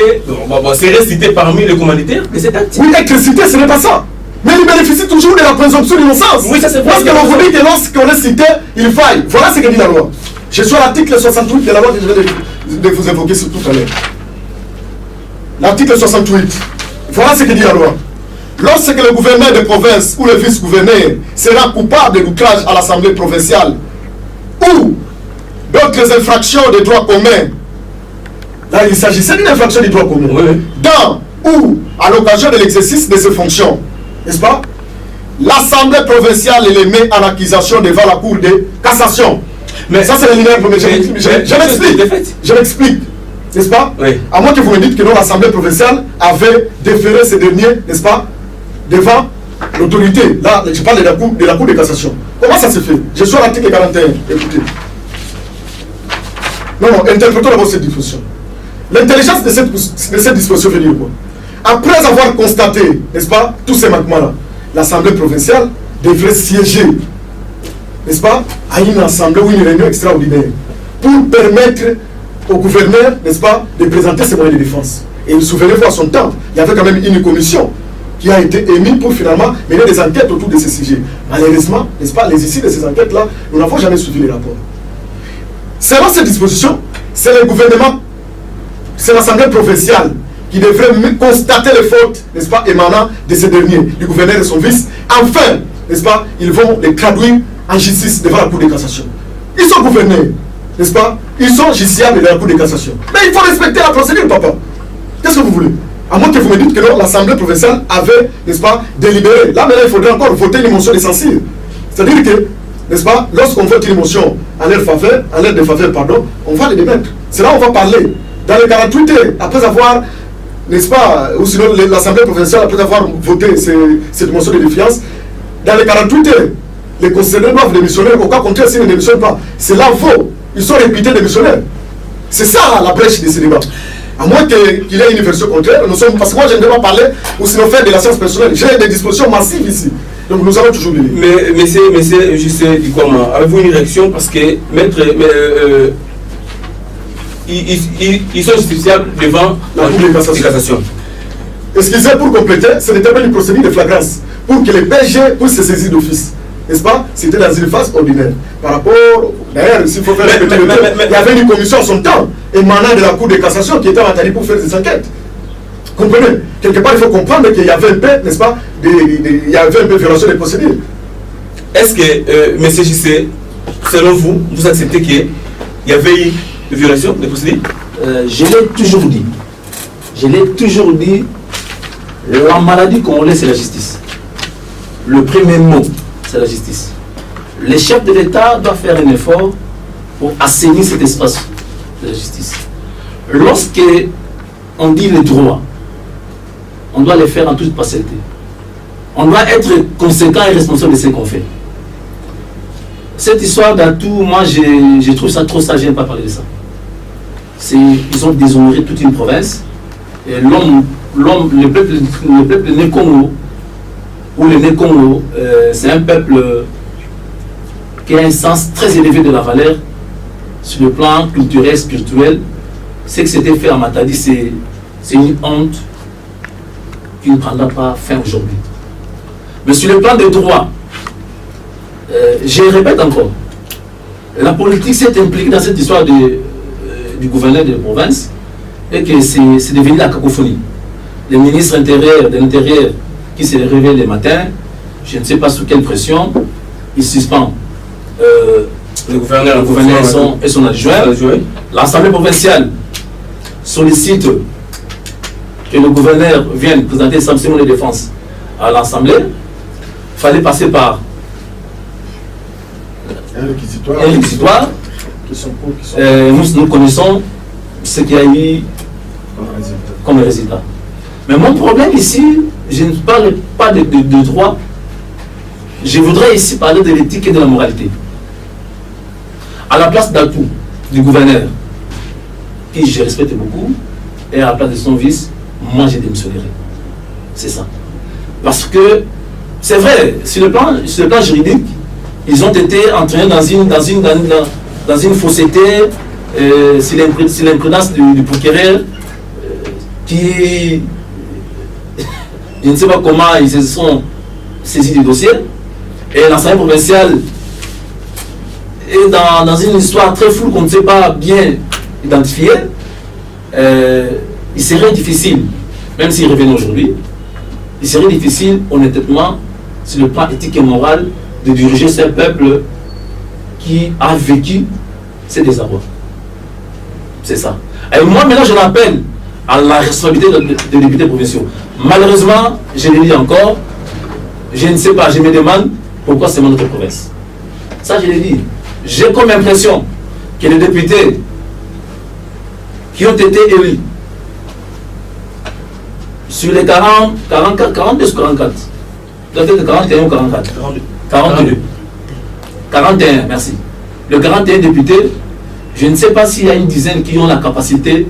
serait cité parmi les commanditaires de cet acte. Oui, être cité, ce n'est pas ça. Mais il bénéficie toujours de la présomption d'innocence. Oui, ça c'est vrai. Parce que l'on vous dit que lorsqu'on est cité, il faille. Voilà ce que dit la loi. Je suis à l'article 68 de la loi que je viens de vous évoquer tout à l'heure. L'article 68. Voilà ce que dit la loi. Lorsque le gouverneur de province ou le vice-gouverneur sera coupable d'outrage à l'Assemblée provinciale ou d'autres infractions de droit commun, là il s'agissait d'une infraction du droit commun, oui. Dans ou à l'occasion de l'exercice de ses fonctions, n'est-ce pas? L'Assemblée provinciale les met en accusation devant la Cour de cassation. Mais ça c'est le linéaire premier. Je m'explique. N'est-ce pas? Oui. À moins que vous me dites que non, l'Assemblée provinciale avait déféré ces derniers, n'est-ce pas, devant l'autorité. Là, je parle de la Cour de cassation. Comment ça se fait? Je suis à l'article 41. Écoutez. Non, interprétons d'abord cette disposition. L'intelligence de cette disposition veut dire quoi? Après avoir constaté, n'est-ce pas, tous ces manquements-là, l'Assemblée provinciale devrait siéger, n'est-ce pas, à une assemblée ou une réunion extraordinaire pour permettre au gouverneur, n'est-ce pas, de présenter ses moyens de défense. Et souvenez-vous, à son temps, il y avait quand même une commission qui a été émise pour finalement mener des enquêtes autour de ces sujets. Malheureusement, n'est-ce pas, les issues de ces enquêtes-là, nous n'avons jamais suivi les rapports. Selon cette disposition, c'est le gouvernement, c'est l'Assemblée provinciale qui devrait constater les fautes, n'est-ce pas, émanant de ces derniers, du gouverneur et son vice. Enfin, n'est-ce pas, ils vont les traduire en justice devant la Cour de cassation. Ils sont gouverneurs, n'est-ce pas? Ils sont justiciables de la Cour de cassation. Mais il faut respecter la procédure, papa. Qu'est-ce que vous voulez? À moins que vous me dites que l'Assemblée provinciale avait, n'est-ce pas, délibéré. Là, maintenant, il faudrait encore voter une motion de censure. C'est-à-dire que, n'est-ce pas, lorsqu'on vote une motion en leur faveur, on va les démettre. C'est là où on va parler. Dans les 48 heures, après avoir, n'est-ce pas, ou sinon l'Assemblée provinciale, après avoir voté cette motion de défiance, dans les 48 heures, les concernés doivent démissionner. Au cas contraire, s'ils ne démissionnent pas, c'est là où ils sont réputés démissionnaires. C'est ça la brèche de ces débats. À moins qu'il y ait une version contraire, nous sommes, parce que moi je ne vais pas parler ou sinon faire de la science personnelle. J'ai des dispositions massives ici. Donc nous allons toujours les lire. Mais c'est juste du comment? Avez-vous une réaction? Parce que maître, ils sont justiciables devant la Cour de cassation. Excusez, pour compléter, ce n'était pas une procédure de flagrance. Pour que les PG puissent se saisir d'office. N'est-ce pas? C'était dans une phase ordinaire. Par rapport, d'ailleurs, s'il faut faire répéter le temps, il y avait une commission à son temps, émanant de la Cour de cassation, qui était en Italie pour faire des enquêtes. Comprenez? Quelque part, il faut comprendre qu'il y avait un peu, n'est-ce pas, il y avait un peu de violation des procédures. Est-ce que, M. JC, selon vous, vous acceptez qu'il y avait eu une violation des procédures? Je l'ai toujours dit. La maladie congolaise, c'est la justice. le premier mot, c'est la justice. Les chefs de l'État doivent faire un effort pour assainir cet espace de la justice. Lorsqu'on dit les droits, on doit les faire en toute partialité. On doit être conséquent et responsable de ce qu'on fait. Cette histoire d'Atou, moi, je trouve ça trop sage, je n'aime pas parler de ça. Ils ont déshonoré toute une province. Et le peuple né Congo, ou le né Congo, c'est un peuple qui a un sens très élevé de la valeur sur le plan culturel, spirituel. Ce qui s'était fait à Matadi, c'est une honte qui ne prendra pas fin aujourd'hui. Mais sur le plan des droits, je répète encore, la politique s'est impliquée dans cette histoire du gouverneur de la province et que c'est devenu la cacophonie. Le ministre de l'Intérieur qui se réveille le matin, je ne sais pas sous quelle pression, il suspend le gouverneur et son adjoint. L'Assemblée provinciale sollicite que le gouverneur vienne présenter sa mission de défense à l'Assemblée. Il fallait passer par un réquisitoire. Nous connaissons ce qu'il y a eu comme résultat. Mais mon problème ici, je ne parle pas de droit. Je voudrais ici parler de l'éthique et de la moralité. À la place d'Atou, du gouverneur, qui je respecte beaucoup, et à la place de son vice, moi je démissionnerai. C'est ça. Parce que, c'est vrai, sur le plan juridique, ils ont été entraînés dans une fausseté, c'est l'imprudence du procureur, qui, je ne sais pas comment ils se sont saisis du dossier, et l'Assemblée provinciale est dans une histoire très floue qu'on ne sait pas bien identifier. Il serait difficile, même s'il revenait aujourd'hui, il serait difficile, honnêtement, sur le plan éthique et moral, de diriger ce peuple qui a vécu ces désarrois. C'est ça. Et moi, maintenant, je l'appelle à la responsabilité des députés provinciaux. Malheureusement, je le dis encore, je ne sais pas, je me demande pourquoi c'est notre province. Ça, je l'ai dit. J'ai comme impression que les députés qui ont été élus sur les 42 ou 44, peut-être 41 ou 44, 42, 41, merci. Le 41 députés, je ne sais pas s'il y a une dizaine qui ont la capacité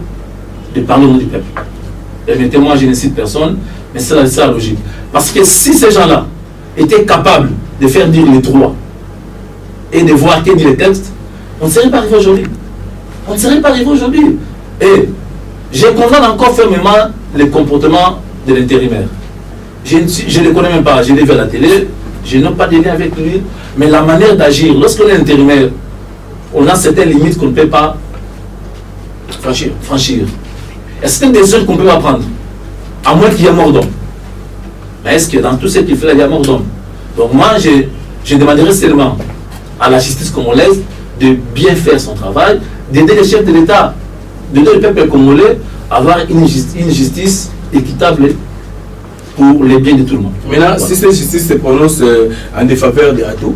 de parler au nom du peuple. Permettez-moi, je ne cite personne, mais c'est la logique. Parce que si ces gens-là étaient capables de faire dire les droits et de voir que dit les textes, on ne serait pas arrivé aujourd'hui. On ne serait pas arrivé aujourd'hui. Et je condamne encore fermement le comportement de l'intérimaire. Je ne le connais même pas, je l'ai vu à la télé, je n'ai pas de lien avec lui, mais la manière d'agir, lorsqu'on est intérimaire, on a certaines limites qu'on ne peut pas franchir. Et certaines décisions qu'on ne peut pas prendre, à moins qu'il y ait mort d'homme. Mais est-ce que dans tout ce qu'il fait, il y a mort d'homme? Donc moi, je demanderais seulement à la justice congolaise de bien faire son travail, d'aider les chefs de l'État, d'aider le peuple congolais à avoir une justice équitable pour les biens de tout le monde. Maintenant, si cette justice se prononce en défaveur de Atou,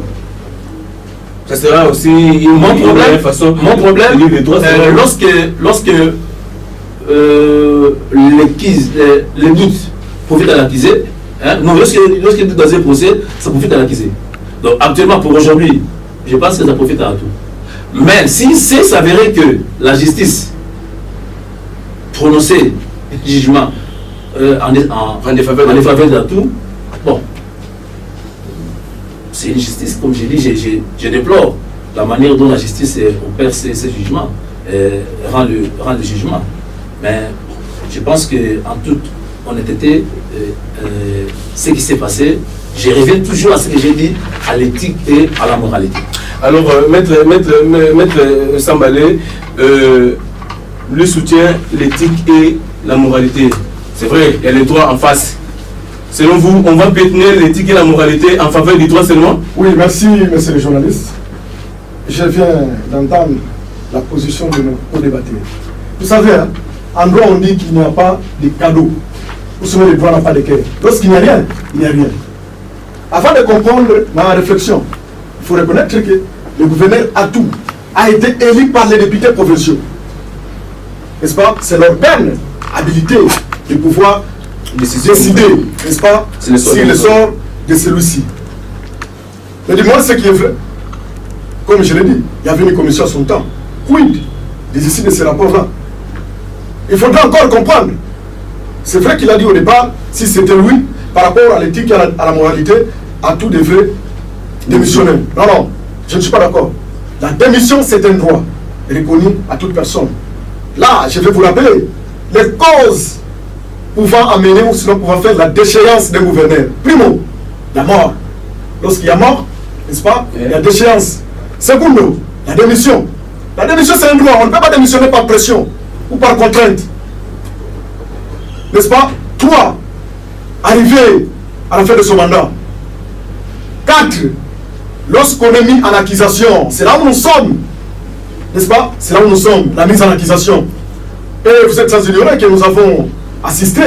ça sera aussi une façon de vivre les droits. Lorsque les doutes profitent à l'accusé, lorsque les doutes dans un procès, ça profite à l'accusé. Donc actuellement, pour aujourd'hui, je pense que ça profite à Atou. Mais si c'est s'avérer que la justice prononçait un jugement en défaveur d'Atou, bon, c'est une justice, comme j'ai dit, je déplore la manière dont la justice opère ses jugements, rend le jugement. Mais je pense qu'en toute honnêteté, ce qui s'est passé, je reviens toujours à ce que j'ai dit, à l'éthique et à la moralité. Alors, maître Sambalé, lui soutient l'éthique et la moralité. C'est vrai, il y a les droits en face. Selon vous, on va pétenir l'éthique et la moralité en faveur du droit seulement? Oui, merci, monsieur le journaliste. Je viens d'entendre la position de nos co-débatteurs. Vous savez, hein, en droit, on dit qu'il n'y a pas de cadeau. Vous savez, le droit n'a pas de cœur. Lorsqu'il n'y a rien, il n'y a rien. avant de comprendre ma réflexion, il faut reconnaître que le gouverneur Atou a été élu par les députés provinciaux. N'est-ce pas? C'est leur peine habilité de pouvoir décider, n'est-ce pas, si le sort de celui-ci. Mais dis-moi ce qui est vrai. Comme je l'ai dit, il y avait une commission à son temps. Quid des issues de ces rapports-là? Il faudra encore comprendre. C'est vrai qu'il a dit au départ, si c'était lui, par rapport à l'éthique et à la moralité, Atou devrait démissionner. Non, non, je ne suis pas d'accord. La démission, c'est un droit reconnu à toute personne. Là, je vais vous rappeler les causes pouvant amener ou sinon pouvant faire la déchéance d'un gouverneur. Primo, la mort. Lorsqu'il y a mort, n'est-ce pas, il y a déchéance. Secondo, la démission. La démission, c'est un droit. On ne peut pas démissionner par pression ou par contrainte. N'est-ce pas? 3, arriver à la fin de son mandat. 4, lorsqu'on est mis en accusation, c'est là où nous sommes. N'est-ce pas? C'est là où nous sommes, la mise en accusation. Et vous êtes sans ignorer que nous avons assisté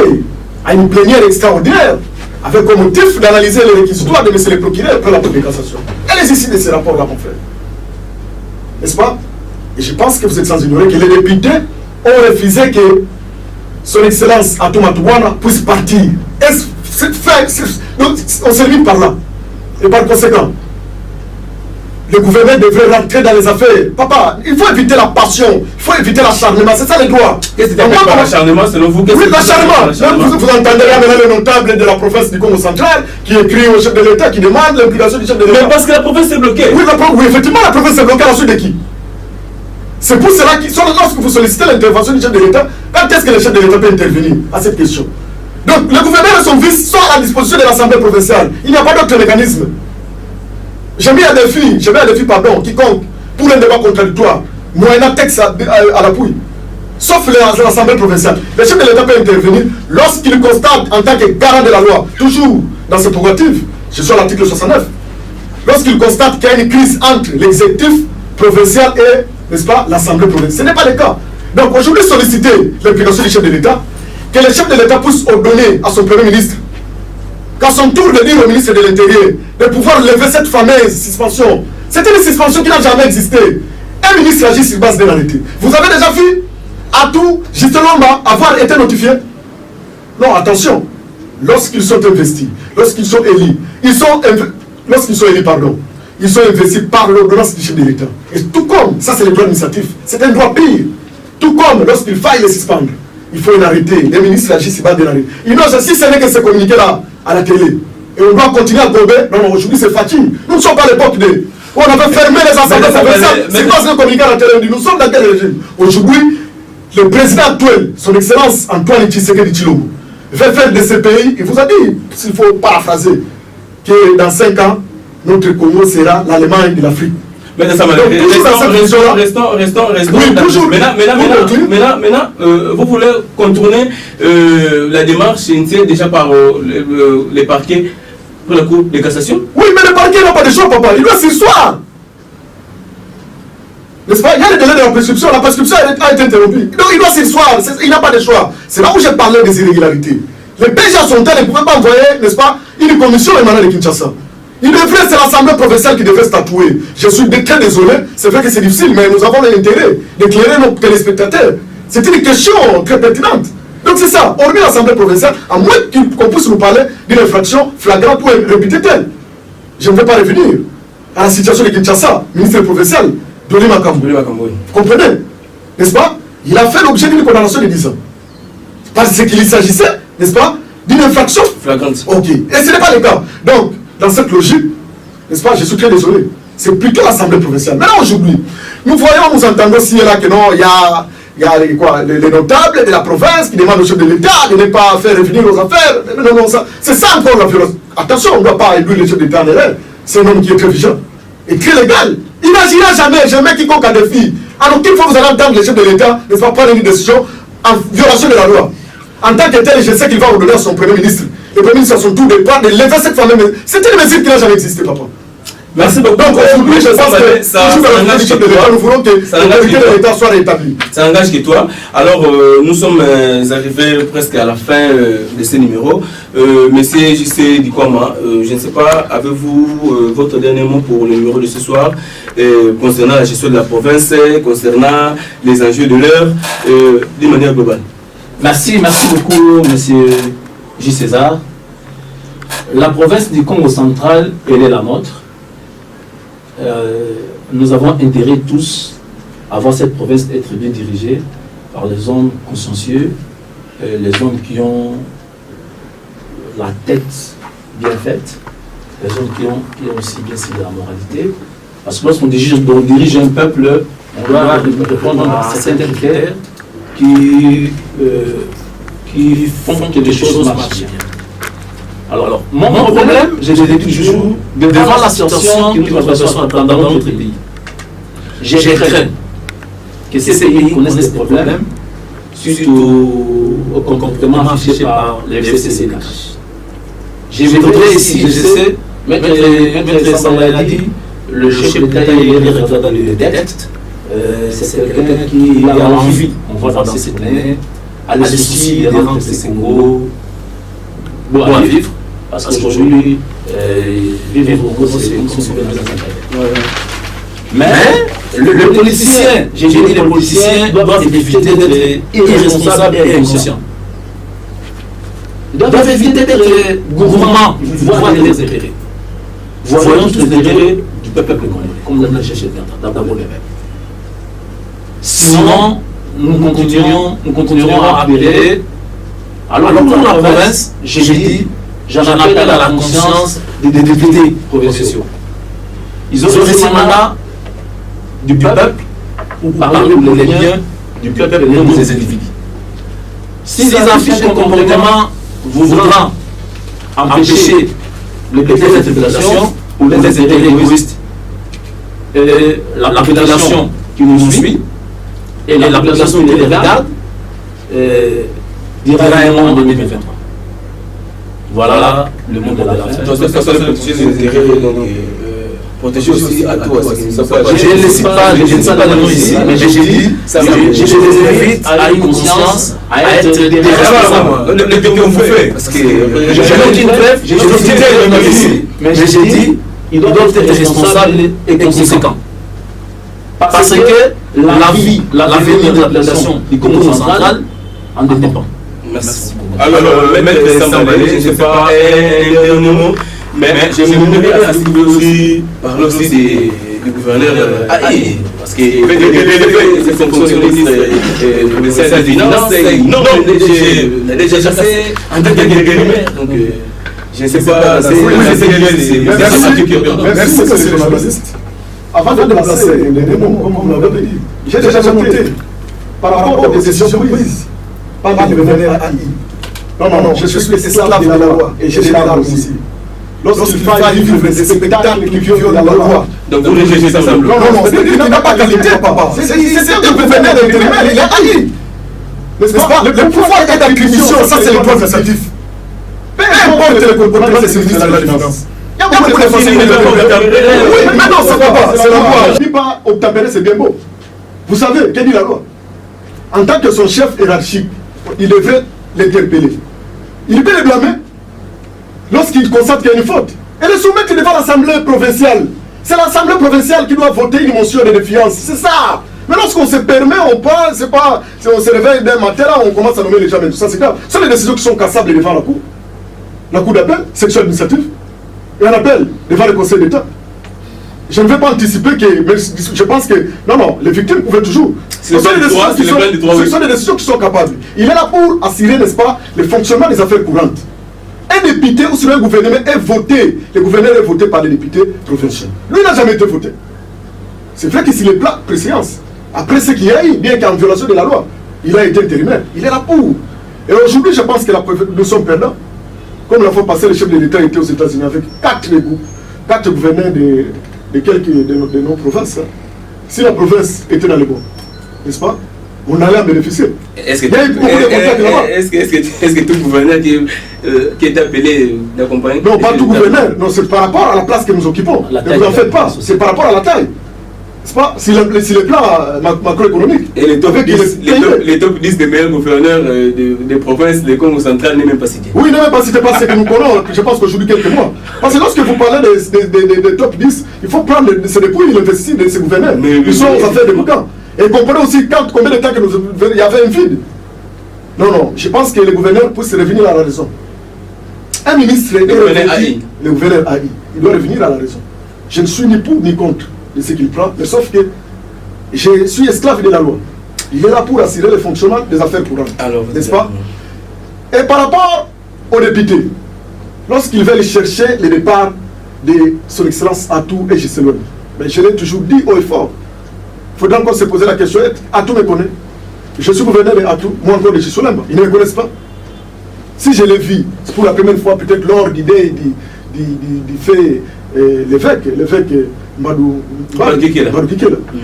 à une plénière extraordinaire avec comme motif d'analyser les réquisitoires de M. le procureur après la publication. Et les issues de ces rapports-là, mon frère. N'est-ce pas? Et je pense que vous êtes sans ignorer que les députés ont refusé que son Excellence Atou Matouana puisse partir. On se limite par là. Et par conséquent, le gouverneur devrait rentrer dans les affaires. Papa, il faut éviter la passion, il faut éviter l'acharnement, c'est ça le droit. Qu'est-ce que c'est l'acharnement selon vous? Oui, l'acharnement. Vous entendez là maintenant le notable de la province du Congo central qui écrit au chef de l'État, qui demande l'implication du chef de l'État. Mais parce que la province est bloquée. Oui, effectivement, la province est bloquée à la suite de qui? C'est pour cela que lorsque vous sollicitez l'intervention du chef de l'État, quand est-ce que le chef de l'État peut intervenir à cette question? Donc, le gouverneur et son vice sont à la disposition de l'Assemblée provinciale. Il n'y a pas d'autre mécanisme. J'ai mis un défi, quiconque, pour un débat contradictoire, moyennant texte à l'appui, sauf l'Assemblée provinciale. Le chef de l'État peut intervenir lorsqu'il constate en tant que garant de la loi, toujours dans ses prérogatives, je suis à l'article 69, lorsqu'il constate qu'il y a une crise entre l'exécutif provincial et, n'est-ce pas, l'Assemblée provinciale. Ce n'est pas le cas. Donc aujourd'hui, solliciter l'implication du chef de l'État, que le chef de l'État puisse ordonner à son Premier ministre, qu'à son tour de dire au ministre de l'Intérieur de pouvoir lever cette fameuse suspension. C'était une suspension qui n'a jamais existé. Un ministre agit sur base d'un arrêté. Vous avez déjà vu Atou, justement, avoir été notifié? Non, attention. Lorsqu'ils sont investis, lorsqu'ils sont élus, ils sont investis par l'ordonnance du chef de l'État. Et tout comme, ça c'est le droit administratif, c'est un droit pire. Tout comme lorsqu'il faille les suspendre, il faut un arrêté. Les ministres agissent sur base d'un arrêté. Si ce n'est que ce communiqué-là à la télé, et on doit continuer à gomber, non, aujourd'hui c'est fatigue. Nous ne sommes pas à l'époque de... On avait fermé les assemblées provinciales. C'est pas ce communiqué à la télé. Nous sommes dans quel régime? Aujourd'hui, le président actuel, son Excellence Antoine Tshisekedi Tshilombo, veut faire de ce pays, il vous a dit, s'il faut paraphraser, que dans 5 ans, notre Congo sera l'Allemagne de l'Afrique. Mais ça m'a restons. Oui, toujours. Maintenant, vous voulez contourner la démarche initiée déjà par les parquets pour la Cour de cassation? Oui, mais le parquet n'a pas de choix, papa. Il doit s'asseoir. N'est-ce pas? Il y a le délai de la prescription. La prescription a été interrompue. Donc il doit s'asseoir. Il n'a pas de choix. C'est là où j'ai parlé des irrégularités. Les PG à son temps ne pouvaient pas envoyer, n'est-ce pas, une commission émanant de Kinshasa. Il devrait, c'est l'Assemblée provinciale qui devrait statuer. Je suis très désolé, c'est vrai que c'est difficile, mais nous avons l'intérêt d'éclairer nos téléspectateurs. C'est une question très pertinente. Donc c'est ça, hormis l'Assemblée provinciale, à moins qu'on puisse nous parler d'une infraction flagrante ou répétée telle. Je ne vais pas revenir à la situation de Kinshasa, ministre provincial, Doli Makambo. Vous comprenez? N'est-ce pas? Il a fait l'objet d'une condamnation de 10 ans. Parce qu'il s'agissait, n'est-ce pas, d'une infraction flagrante. Ok. Et ce n'est pas le cas. Donc, dans cette logique, n'est-ce pas, je suis très désolé. C'est plutôt l'Assemblée provinciale. Maintenant, aujourd'hui, nous voyons, nous entendons si et là que non, il y a les notables de la province qui demandent au chef de l'État de ne pas faire revenir aux affaires. Non, ça, c'est ça encore la violence. Attention, on ne doit pas induire le chef de l'État en erreur. C'est un homme qui est très vigilant et très légal. Il n'agira jamais quiconque a des filles. En aucune fois, vous allez entendre le chef de l'État ne pas prendre une décision en violation de la loi. En tant que tel, je sais qu'il va ordonner à son Premier ministre. Le Premier ministre, à son tour, de lever cette fameuse mesure. C'est une mesure qui n'a jamais existé, papa. Merci beaucoup. Donc aujourd'hui, je pense que ça nous voulons que l'autorité de l'État soit rétablie. Ça engage que toi. Alors, nous sommes arrivés presque à la fin de ce numéro. Monsieur JC Dikwama, je ne sais pas, avez-vous votre dernier mot pour le numéro de ce soir concernant la gestion de la province, concernant les enjeux de l'heure, de manière globale? Merci beaucoup, monsieur J. César. La province du Congo central, elle est la nôtre. Nous avons intérêt tous à voir cette province être bien dirigée par les hommes consciencieux, les hommes qui ont la tête bien faite, les hommes qui ont aussi bien signé la moralité. Parce que lorsqu'on dirige un peuple, on doit répondre à certains critères qui font que les choses marchent bien. Alors, mon problème, je l'ai dit toujours, devant la situation que nous traversons dans notre pays, j'ai craint que ces pays connaissent des problèmes suite au comportement affiché par les FCCDH. Je voudrais ici, je sais, Maître Samba l'a dit, le chef d'État est rentré dans le texte. C'est quelqu'un qui a envie, on va dans cette année, à la souci des rentes de Congo, bon à vivre. Parce qu'aujourd'hui, vivre au Congo, c'est une conséquence. Mais le politicien, j'ai dit les politiciens doivent éviter d'être irresponsables et inconscients. Ils doivent éviter d'être gourmands, voire des désespérés. Voyons tous les intérêts du peuple congolais, comme l'a cherché d'abord les mêmes. Sinon, nous continuerons à appeler. Alors, pour la province, j'ai dit, j'en appelle à la conscience des députés provinciaux. Ils ont reçu un mandat du peuple pour parler pour les biens du peuple et non des individus. S'ils affichent un comportement voudra empêcher le développement de cette population pour les intérêts égoïstes, la population qui nous suit et la population qui les regarde dira un monde en 2023. Voilà le monde de la fin. Donc, ça soit le protéger les intérêts, donc protéger aussi à toi. Je ne sais pas, je ne sais pas le nom ici, mais je dis, je les invite à une conscience, à être des responsables. Le but qu'on vous fait, parce que je n'ai aucune preuve, je ne ici, mais je dis, ils doivent être responsables et conséquents. Parce que l'avenir de la population du Congo central en dépend. Merci. Alors, Maître Sambalé, je ne sais pas un dernier mot, mais j'aimerais à ce que vous aussi parler aussi du gouverneur AI, parce que les fonctionnaires du ministère des Finances, non, déjà chassé en tant qu'agriculteur. Donc, je ne sais pas, Merci, monsieur le journaliste. Avant de passer les mots, comme vous l'avez dit, j'ai déjà noté par rapport aux décisions prises par le gouverneur AI. Non, je suis esclave de la loi et j'ai des armes ici. Lorsqu'il faille vivre des spectacles qui violent la loi. Donc vous rejetez ça simplement. Non, il n'a pas qualité, papa. C'est le gouverneur intérimaire, il est AI. N'est-ce pas? Le pouvoir est d'attribution, ça c'est le droit administratif. Peu importe le comportement de ce ministre de la Finance. Il y a beaucoup de façons de le oui, mais non, ça ne va pas. C'est la loi. Je ne dis pas obtempérer, c'est bien beau. Vous savez, qu'est-ce dit la loi? En tant que son chef hiérarchique, il devrait l'interpeller. Il peut le blâmer lorsqu'il constate qu'il y a une faute. Et le soumettre devant l'Assemblée provinciale. C'est l'Assemblée provinciale qui doit voter une motion de défiance. C'est ça. Mais lorsqu'on se permet, on parle, c'est pas. On se réveille d'un matin, là, on commence à nommer les gens, mais tout ça, c'est grave. Ce sont les décisions qui sont cassables devant la Cour. La Cour d'appel, section administrative, et un appel devant le Conseil d'État. Je ne vais pas anticiper que. Mais je pense que. Non, les victimes pouvaient toujours. Ce sont des décisions qui sont capables. Il est là pour assurer, n'est-ce pas, le fonctionnement des affaires courantes. Un député ou sur un gouvernement est voté. Le gouverneur est voté par les députés provinciaux. Lui n'a jamais été voté. C'est vrai que s'il est plat, préséance. Après ce qu'il y a eu, bien qu'en violation de la loi, il a été intérimaire. Il est là pour. Et aujourd'hui, je pense que nous sommes perdants. Comme la fois passée, le chef de l'État était aux États-Unis avec 4 gouverneurs de nos provinces. Si la province était dans le bon, n'est-ce pas? on allait en bénéficier. Est-ce que, Il y a eu beaucoup de contacts là-bas. est-ce que tout gouverneur qui est appelé d'accompagner? Non, pas tout gouverneur. Non, c'est par rapport à la place que nous occupons. Ne vous en faites pas. C'est par rapport à la taille. C'est pas si le plan macroéconomique. Et les top 10 des meilleurs gouverneurs des provinces de Congo central n'est même pas cité. Oui, n'est même pas cité parce que nous connaissons, je pense qu'aujourd'hui quelques mois. Parce que lorsque vous parlez des top 10, il faut prendre ces dépouilles, l'investissement de ces gouverneurs. Ils sont aux affaires de boucan. Et comprenez aussi combien de temps il y avait un vide. Non, je pense que les gouverneurs puissent revenir à la raison. Un ministre, le gouverneur AI, il doit revenir à la raison. Je ne suis ni pour ni contre de ce qu'il prend, mais sauf que je suis esclave de la loi. Il est là pour assurer le fonctionnement des affaires courantes, n'est-ce pas? Et par rapport aux députés, lorsqu'ils veulent chercher le départ de son excellence Atou et Giselone, mais je l'ai toujours dit haut et fort, il faudra encore se poser la question, Atou me connaît. Je suis gouverneur de Atou, moi encore de Giselone, ils ne me connaissent pas. Si je les vis, c'est pour la première fois, peut-être lors d'idée du fait l'évêque Mbadou Kikela.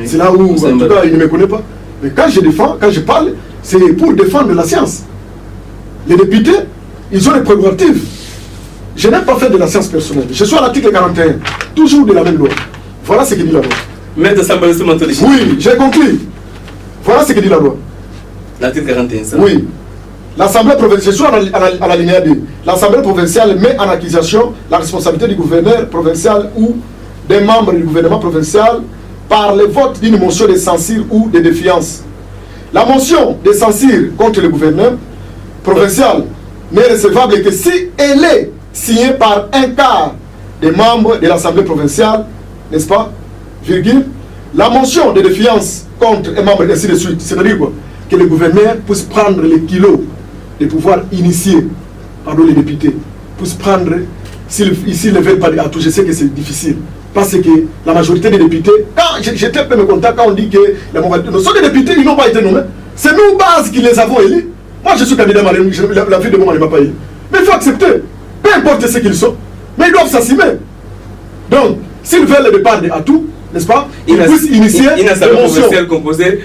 C'est là où, en tout cas, il ne me connaît pas. Mais quand je défends, quand je parle, c'est pour défendre la science. Les députés, ils ont des prérogatives. Je n'ai pas fait de la science personnelle. Je suis à l'article 41, toujours de la même loi. Voilà ce que dit la loi. Oui, j'ai conclu. Voilà ce que dit la loi. L'article 41, ça. Oui. L'Assemblée provinciale, je suis à la ligne 2. L'Assemblée provinciale met en accusation la responsabilité du gouverneur provincial ou des membres du gouvernement provincial par le vote d'une motion de censure ou de défiance. La motion de censure contre le gouverneur provincial n'est recevable que si elle est signée par un quart des membres de l'Assemblée provinciale, n'est-ce pas? Virgule. La motion de défiance contre un membre, ainsi de suite. C'est-à-dire quoi? Que le gouverneur puisse prendre les kilos de pouvoir initier, les députés, puissent prendre, s'ils ne veulent pas à tout, je sais que c'est difficile. Parce que la majorité des députés, quand j'étais un peu mécontent, quand on dit que ce sont des députés, ils n'ont pas été nommés. C'est nous, base, qui les avons élus. Moi, je suis candidat, la vie de moi ne m'a pas élu. Mais il faut accepter, peu importe ce qu'ils sont, mais ils doivent s'assumer. Donc, s'ils veulent le départ de Atou, n'est-ce pas, ils puissent initier une assemblée provinciale composée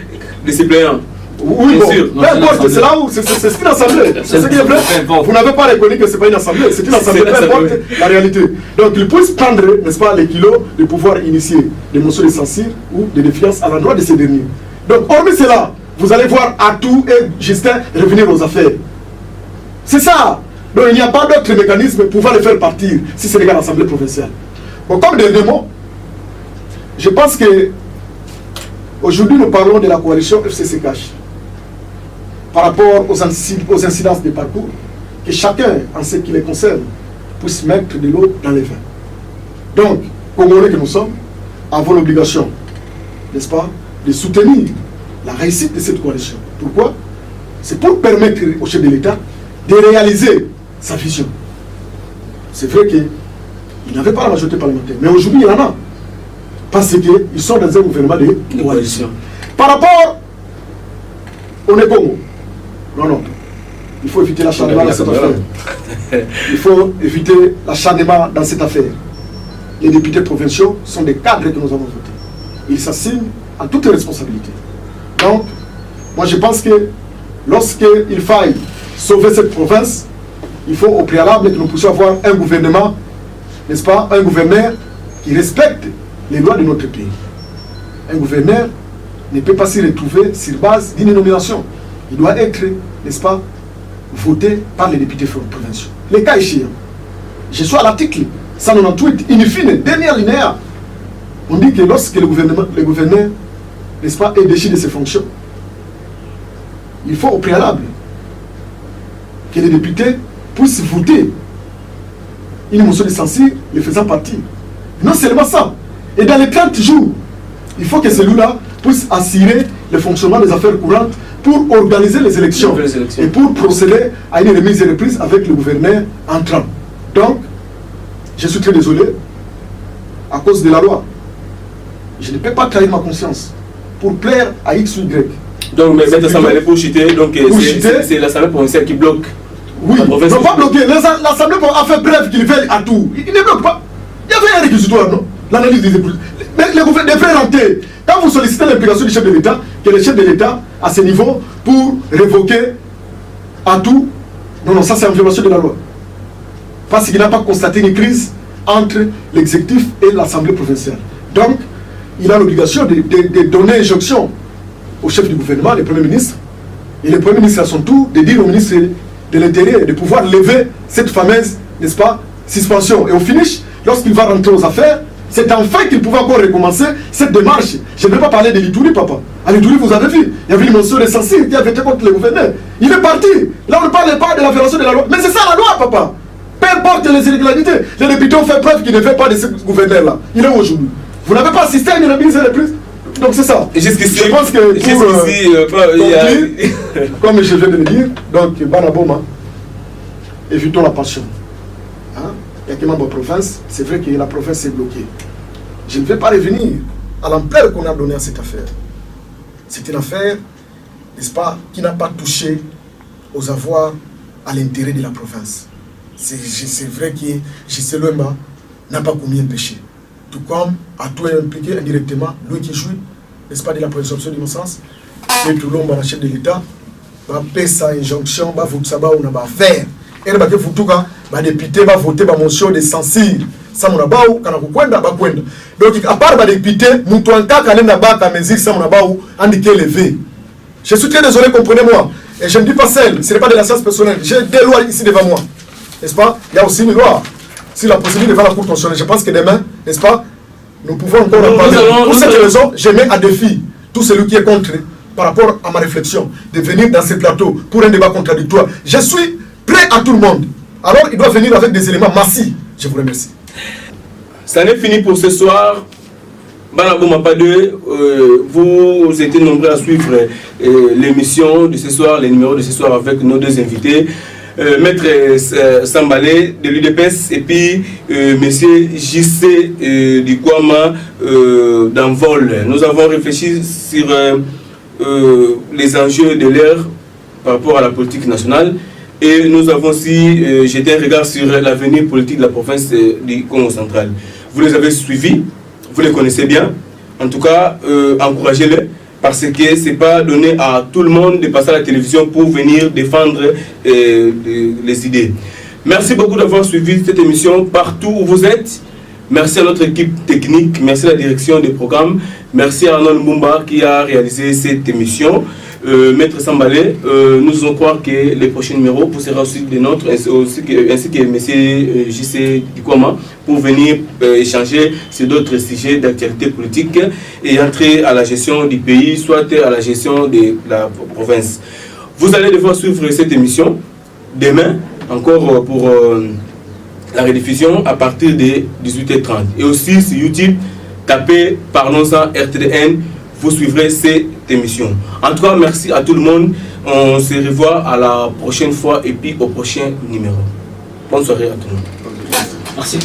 de suppléants. Oui, bon, peu importe, c'est là où c'est une assemblée. C'est ce qui est vrai. Vous n'avez pas reconnu que ce n'est pas une assemblée, c'est une assemblée, peu importe la réalité. Donc ils puissent prendre, n'est-ce pas, les kilos de pouvoir initier des motions de censure ou de défiance à l'endroit de ces derniers. Donc, hormis cela, vous allez voir Atou et Justin revenir aux affaires. C'est ça. Donc il n'y a pas d'autre mécanisme pour pouvoir les faire partir si c'est à l'Assemblée provinciale. Bon, comme dernier mot, je pense que aujourd'hui nous parlons de la coalition FCC-CACH. Par rapport aux incidences des parcours, que chacun, en ce qui les concerne, puisse mettre de l'eau dans les vins. Donc, Congolais que nous sommes, avons l'obligation, n'est-ce pas, de soutenir la réussite de cette coalition. Pourquoi? C'est pour permettre au chef de l'État de réaliser sa vision. C'est vrai qu'il n'avait pas la majorité parlementaire, mais aujourd'hui il y en a. Parce qu'ils sont dans un gouvernement de coalition. Par rapport au Congo, non, il faut éviter l'acharnement dans cette affaire. Il faut éviter l'acharnement dans cette affaire. Les députés provinciaux sont des cadres que nous avons votés. Ils s'assignent à toute responsabilité. Donc, moi je pense que lorsqu'il faille sauver cette province, il faut au préalable que nous puissions avoir un gouvernement, n'est-ce pas, un gouverneur qui respecte les lois de notre pays. Un gouverneur ne peut pas s'y retrouver sur base d'une nomination. Il doit être, n'est-ce pas, voté par les députés provinciaux. Les cas échéants. Je suis à l'article 198, in fine, dernière linéa. On dit que lorsque le gouverneur, n'est-ce pas, est déchu de ses fonctions, il faut au préalable que les députés puissent voter une motion de censure les faisant partie. Non seulement ça. Et dans les 30 jours, il faut que celui-là puisse assurer le fonctionnement des affaires courantes pour organiser les élections et pour procéder à une remise et reprise avec le gouverneur entrant. Donc, je suis très désolé, à cause de la loi, je ne peux pas trahir ma conscience pour plaire à X ou Y. Donc, mais l'Assemblée pour chuter, donc c'est l'Assemblée provinciale qui bloque. Oui, ils n'ont pas bloqué. L'Assemblée a fait bref qu'ils veulent à tout. Ils ne bloquent pas. Il y avait un réquisitoire, non? L'analyse des épouses. Mais le gouvernement devrait rentrer. Quand vous sollicitez l'implication du chef de l'État, que le chef de l'État, à ce niveau, pour révoquer à tout. Non, ça c'est en violation de la loi. Parce qu'il n'a pas constaté une crise entre l'exécutif et l'Assemblée provinciale. Donc, il a l'obligation de donner injonction au chef du gouvernement, le Premier ministre, et le Premier ministre à son tour, de dire au ministre de l'Intérieur de pouvoir lever cette fameuse, n'est-ce pas, suspension. Et au finish, lorsqu'il va rentrer aux affaires, c'est enfin qu'il pouvait encore recommencer cette démarche. Je ne vais pas parler de l'Itourie, papa. À l'Itourie, vous avez vu, il y avait une motion de censure qui avait été contre le gouverneur. Il est parti. Là, on ne parle pas de la violation de la loi. Mais c'est ça la loi, papa. Peu importe les irrégularités. Les députés ont fait preuve qu'ils ne fait pas de ce gouverneur-là. Il est où aujourd'hui? Vous n'avez pas assisté à une remise de plus. Donc c'est ça. Je pense que comme je viens de le dire, donc Banaboma, évitons la passion. Hein? Il y a que membre de province, c'est vrai que la province est bloquée. Je ne vais pas revenir à l'ampleur qu'on a donnée à cette affaire. C'est une affaire, n'est-ce pas, qui n'a pas touché aux avoirs à l'intérêt de la province. C'est vrai que J.C. Louemba n'a pas commis un péché. Tout comme a tout impliqué indirectement, lui qui jouit, n'est-ce pas, de la présomption d'innocence, et tout l'homme, la chef de l'État, va payer sa injonction, va voter ça, on a faire. Et les députés vont voter la motion de censure. Ça, on a baou, quand on a kwenda. Donc, à part les députés, nous avons un mesure, ça, on a baou, indiqué levé. Je suis très désolé, comprenez-moi. Et je ne dis pas celle, ce n'est pas de la science personnelle. J'ai des lois ici devant moi. N'est-ce pas? Il y a aussi une loi. Si la procédure devant la Cour constitutionnelle, je pense que demain, n'est-ce pas, nous pouvons encore en parler. Pour cette raison, je mets à défi tout celui qui est contre, par rapport à ma réflexion, de venir dans ce plateau pour un débat contradictoire. Je suis prêt à tout le monde. Alors, il doit venir avec des éléments massifs. Je vous remercie. Ça n'est fini pour ce soir. Banaboma Padé, vous étiez nombreux à suivre l'émission de ce soir, les numéros de ce soir avec nos deux invités. Maître Sambalé de l'UDPS et puis Monsieur JC Dikouama d'Envol. Nous avons réfléchi sur les enjeux de l'ère par rapport à la politique nationale et nous avons aussi jeté un regard sur l'avenir politique de la province du Congo central. Vous les avez suivis, vous les connaissez bien. En tout cas, encouragez-les. Parce que ce n'est pas donné à tout le monde de passer à la télévision pour venir défendre les idées. Merci beaucoup d'avoir suivi cette émission partout où vous êtes. Merci à notre équipe technique, merci à la direction des programmes, merci à Arnold Mbumba qui a réalisé cette émission. Maître Sambalé, nous allons croire que les prochains numéros vous seront aussi des nôtres, ainsi que M. JC Dikouama, pour venir échanger sur d'autres sujets d'actualité politique et entrer à la gestion du pays, soit à la gestion de la province. Vous allez devoir suivre cette émission demain, encore pour la rediffusion à partir de 18h30. Et aussi sur YouTube, tapez Parlons-en RTDN, vous suivrez cette émission. En tout cas, merci à tout le monde. On se revoit à la prochaine fois et puis au prochain numéro. Bonne soirée à tout le monde. Merci.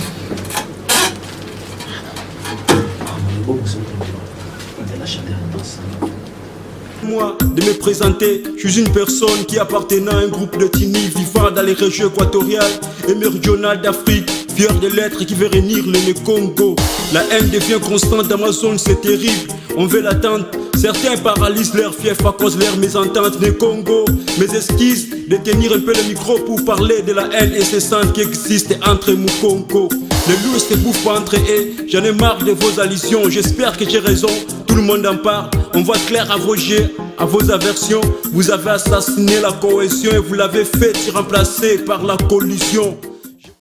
Moi de me présenter, je suis une personne qui appartenant à un groupe de Tini vivant dans les régions équatoriales et méridionales d'Afrique, fier de l'être qui veut réunir le Congo. La haine devient constante dans ma zone, c'est terrible, on veut l'attendre. Certains paralysent leur fief à cause de leur mésentente des Congo. Mes esquisses de tenir un peu le micro pour parler de la haine incessante qui existe entre Mukongo. Les loups se bouffent entre eux, j'en ai marre de vos allusions, j'espère que j'ai raison, tout le monde en parle. On voit clair à vos jets, à vos aversions, vous avez assassiné la cohésion et vous l'avez fait remplacer par la collusion.